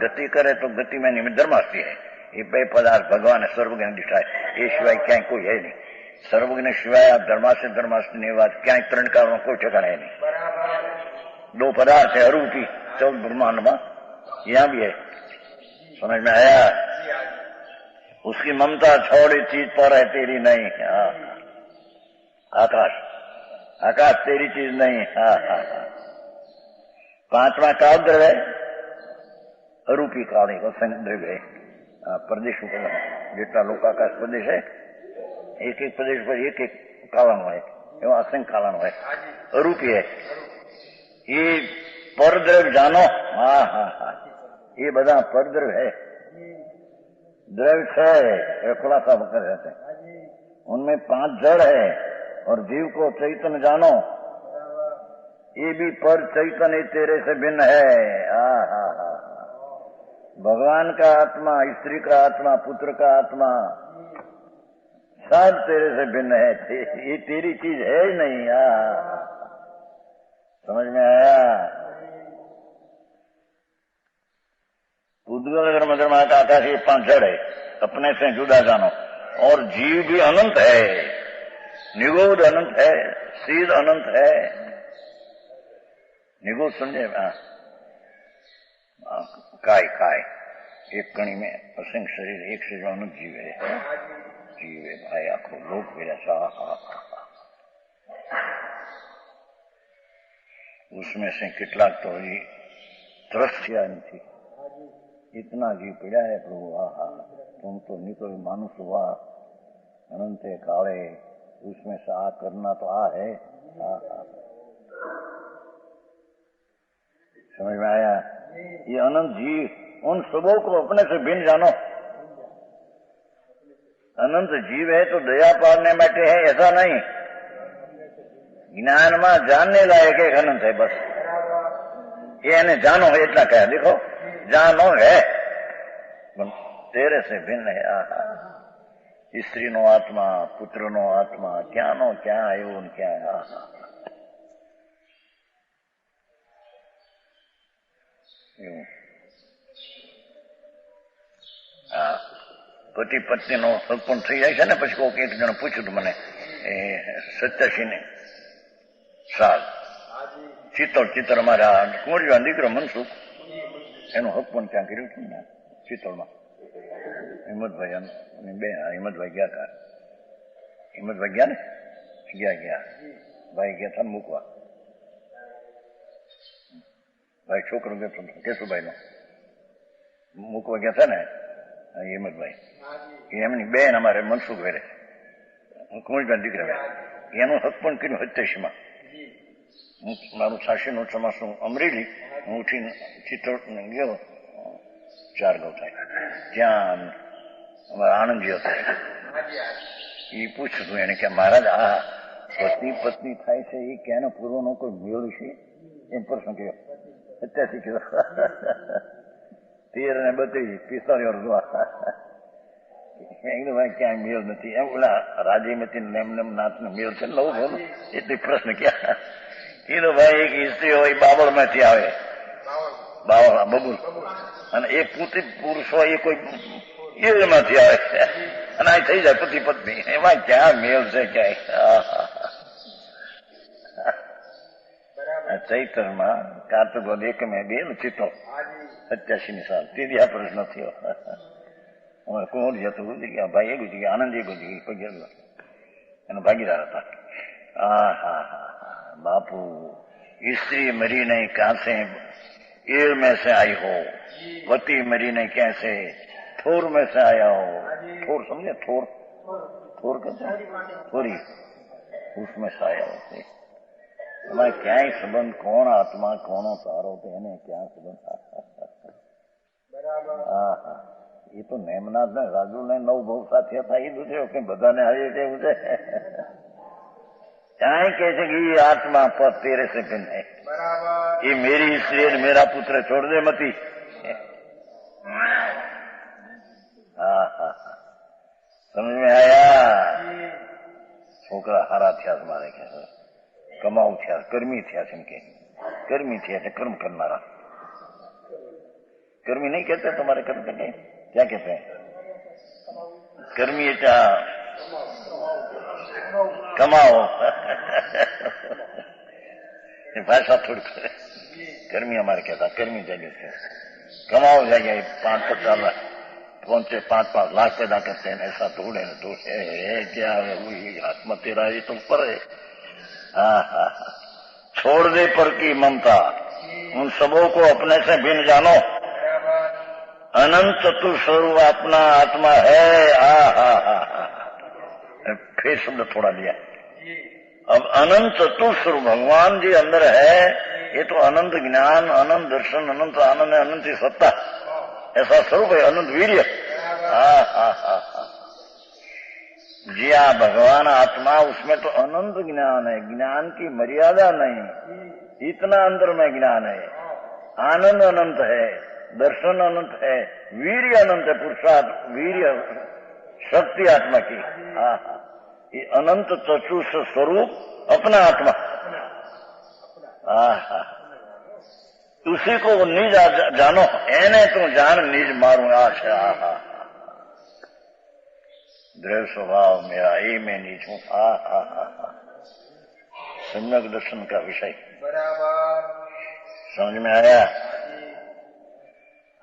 गति करे तो गति में निमित्त धर्मास्ती है. ये 2 पदार्थ भगवान है सर्वज्ञ दिशा है. ये सिवाय क्या कोई है नहीं. सर्वज्ञ सिवाय आप धर्मास्ती ने बात क्या 3 कारणों कोई ठिकाना है नहीं. 2 पदार्थ है अरूपी 14 ब्रह्मांड में, यहाँ भी है. समझ में आया? उसकी ममता छोड़ी चीज पर है तेरी नहीं। हाँ आकाश, आकाश तेरी चीज नहीं। हाँ हाँ हाँ। पांचवा काल द्रव्य अरूपी काल असंख्य द्रव्य प्रदेश જેટલા લોકાકાશ પ્રદેશ है एक एक प्रदेश पर एक एक कालन હોય એવા असंख्य कालन હોય अरूपी है। ये परद्रव्य जानो। हाँ हाँ हाँ ये બધા परद्रव्य है। द्रव्य है खुलासा कर रहते हैं उनमें 5 जड़ है और जीव को चैतन्य जानो ये भी पर चैतन्य तेरे से भिन्न है। हाँ हाँ हाँ भगवान का आत्मा, स्त्री का आत्मा, पुत्र का आत्मा सब तेरे से भिन्न है। ये तेरी चीज है ही नहीं। समझ में आया? उद्गल अगर मदर माँ का आकाश ये 5 जड़ है अपने से जुदा जानो और जीव भी अनंत है, निगूढ़ अनंत है, सीध अनंत है। निगूढ़ समझे? काय काय एक कणी में असंख्य शरीर एक से जो अनंत जीव है। जीव है भाई आखो लोग मेरा सा उसमें से कितलाक तो तरस्या नहीं इतना जीव पीड़ा है प्रभु। आहा तुम तो निकल मानुष हुआ अनंत है काले उसमें से आ करना तो आ है। समझ में आया? ये अनंत जीव उन सबों को अपने से भिन्न जानो। अनंत जीव है तो दया पालने માટે है ऐसा नहीं। ज्ञान में जानने लायक एक अनंत है बस ये जानो है इतना कहा। देखो जानो है तेरे से भिन्न है। स्त्री नो आत्मा पुत्र नो आत्मा क्या नो क्या है क्या है। पति पत्नी नो सत्पुण थी जाए ने पछी कोई एक जण पूछ्યું હતું મને 87 ने साल ચિત્તોડ અમારા કુંવરિયો દીકરો મનસુખ એનું હકપણ ત્યાં કર્યું હતું ને ચિત્તોડમાં હિંમતભાઈ અને બે હિંમતભાઈ ગયા હતા। હિંમતભાઈ ગયા ને ગયા ભાઈ ગયા હતા મૂકવા ભાઈ છોકરો ગયો કેશુભાઈ નો મૂકવા ગયા था ને હિંમતભાઈ એમની બેન અમારે મનસુખ વેરે કુંવરિયા દીકરા એનું હકપણ કર્યું 87માં। મારું સાસીનું ચોમાસું અમરેલી હું ઉઠીને ચિત્તોડ ગયો 4 ગૌ થાય ત્યાં અમારા આનંદજી હતા એ પૂછ્યું એને કે મહારાજ આ પત્ની પત્ની થાય છે એ ક્યાંનો પૂર્વનો કોઈ મેળ છે એમ પ્રશ્ન કર્યો। 87 કિલો 13 ને 32 45 વર્ષ એકદમ ભાઈ ક્યાંય મેળ નથી એમ ઓલા રાજીમતી નેમ નાથનો મેળ છે લઉં બોલો એટલે પ્રશ્ન ક્યાં એ તો ભાઈ એક સ્ત્રી હોય બાબળમાંથી આવે બાવળ બબુલ અને એક પુરુષ હોય એ કોઈ ઈળમાંથી આવે અને આ થઈ જાય પતિ પત્ની એમાં ક્યાં મેળ છે ક્યાંય। ચૈતરમાં કાર્તિક વદ એક મેં બે ચિત્તો 87 સાલ તે આ પ્રશ્ન થયો અમારે કુંવર જતું ગુજરી ગયા ભાઈ એ ગુજરી ગયા આનંદ એ ગુજરી ગયા એનો ભાગીદાર હતા। હા હા હા बापू स्त्री मरी नहीं कहां से ईड़ में से आई हो पति मरी नहीं कैसे थोर में से आया हो। थोर समझे थोर थोर कहते थोरी उसमें से आया हो। हमारे क्या ही संबंध कौन आत्मा कौन तारो तो है क्या संबंध। ये तो नेमनाथ ने राजू ने 9 बहु साथी था ये दूसरे के बधा ने आए थे मुझे क्या कैसे कि ये आत्मा पर तेरे से भिन्न है ये मेरी स्त्री मेरा पुत्र छोड़ दे मती। समझ में आया? छोकरा हारा थया मारे क्या कमाऊ थया कर्मी थया के कर्मी थया कर्म करनारा। कर्मी नहीं कहते तुम्हारे कर्म करने क्या कहते हैं? कर्मी कमाओ भाषा थोड़ी कर्मी हमारे कहता कर्मी जाइए कमाओ जाइए 5-50 लाख पहुंचे 5-5 लाख पैदा करते हैं, ऐसा थोड़े न तो है क्या है, वही आत्मा तेरा ये तो पर है। हाँ, छोड़ दे पर की ममता, उन सबों को अपने से भिन्न जानो, अनंत तू स्वरूप अपना आत्मा है। फिर शब्द थोड़ा लिया, अब अनंत तू स्वरूप भगवान जी अंदर है, ये तो अनंत ज्ञान, अनंत दर्शन, अनंत आनंद, अनंत सत्ता, ऐसा स्वरूप है, अनंत वीर्य। जी हाँ, भगवान आत्मा, उसमें तो अनंत ज्ञान है, ज्ञान की मर्यादा नहीं, इतना अंदर में ज्ञान है, आनंद अनंत है, दर्शन अनंत है, वीर्य अनंत है, पुरुषार्थ वीर्य शक्ति आत्मा की। ये अनंत चतुर्थ स्वरूप अपना आत्मा, उसी को निज जानो, एने तू जान निज मारू आशा। द्रव्य स्वभाव मेरा ये मैं नीच हूं। सम्यक दर्शन का विषय समझ में आया?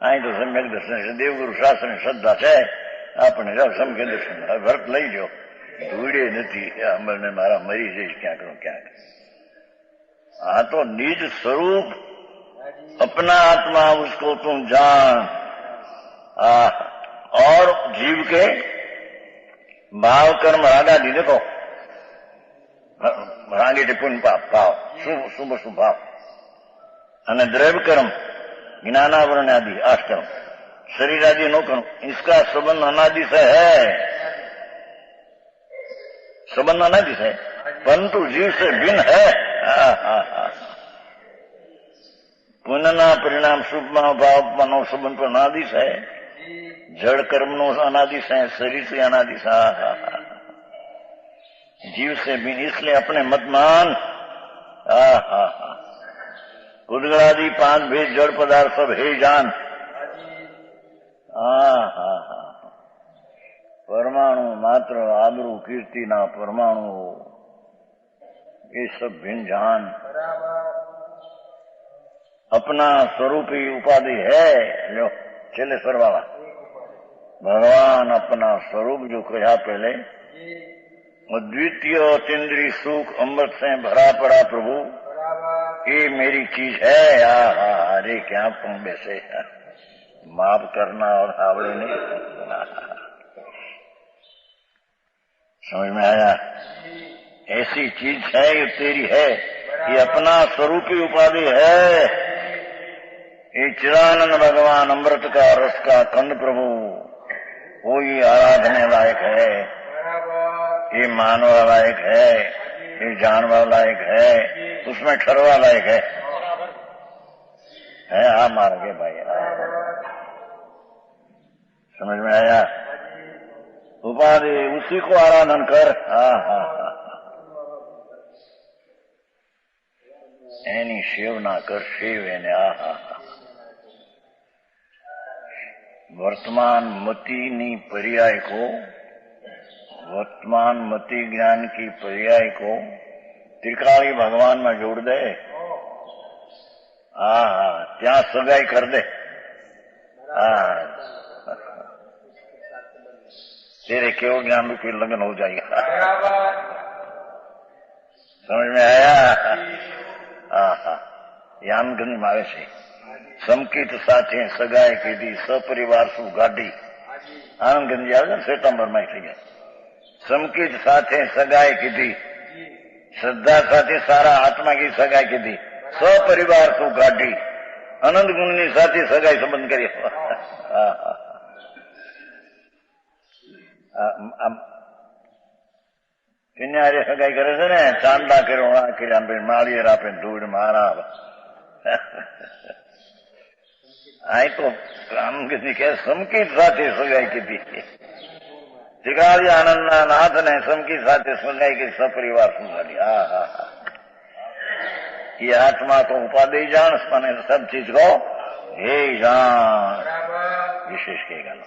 आई तो सम्यक दर्शन देवगुरु शास्त्र श्रद्धा है, अपने जब सम्यक दर्शन भरत लई जो धूड़े नहीं अमर ने मारा मरी जैस क्या करूं क्या करूं। हाँ तो निज स्वरूप अपना आत्मा, उसको तुम जान। और जीव के भाव कर्म रागादि देखो, रागे पुण्य पाप भाव, शुभ शुभ भाव, અને દ્રવ્ય कर्म ज्ञानावरण आदि 8 कर्म, शरीर आदि 9 कर्म, इसका संबंध अनादि से है, संबंध अनादि से, परंतु जीव से भिन्न है। पुण्यना परिणाम शुभमा भाव संबंध तो अनादिश है, जड़ कर्म नो अनादिश है, शरीर से अनादिश। जीव से भिन्न, इसलिए अपने मतमान उदगड़ादि 5 भेद जड़ पदार्थ सब है जान। परमाणु मात्र आबरू कीर्ति ना परमाणु, ये सब भिन्न जान, अपना स्वरूप ही उपाधि है। लो चले सरवाला, भगवान अपना स्वरूप जो कहा पहले, द्वितीय अतीन्द्रिय सुख अमृत से भरा पड़ा प्रभु, ये मेरी चीज है। अरे क्या तुम वैसे माफ करना और आवड़े नहीं, समझ में आया? ऐसी चीज है, ये तेरी है, ये अपना स्वरूप ही उपाधि है। ये चिदानंद भगवान अमृत का रस का कंद प्रभु, वो ही आराधने लायक है, ये मानवा लायक है, ये जानवा लायक है, उसमें ठहरवा लायक है। मार के भाई, समझ में आया? उपाधि उसी को आराधन कर। एनी शिव ना कर, शिव एने वर्तमान मति नी पर्याय को, वर्तमान मति ज्ञान की पर्याय को त्रिकाली भगवान में जोड़ दे। ત્યાં સગાઈ कर दे। तेरे केवल ज्ञान रूपी लगन हो जाएगा। समझ में आया? यानगंज में आवे છે, समकित સાથે સગાઈ કીધી, સપરિવાર શું ગાડી। આનંદગંજ આવે છે, સેપ્ટેમ્બર માં થઈ ગયા। समकित સાથે સગાઈ કીધી, श्रद्धा સાથે सारा आत्मा की सगाई की थी, सपरिवार तू गाड़ी, अनंत गुण साथी सगाई संबंध करिए। किन्यारे सगाई करे છે ને, ચાંદા કર્યા કર્યા, માળીએ આપે ધૂળ મારા। आई तो काम किसी के समकित साथे सगाई की थी, त्रिकाली आनंद नाथ ने समकित साथे सगाई की, सपरिवार सुगाड़ी। ये आत्मा को उपाधि जान, मैंने सब चीज को हे जान, विशेष के गाना।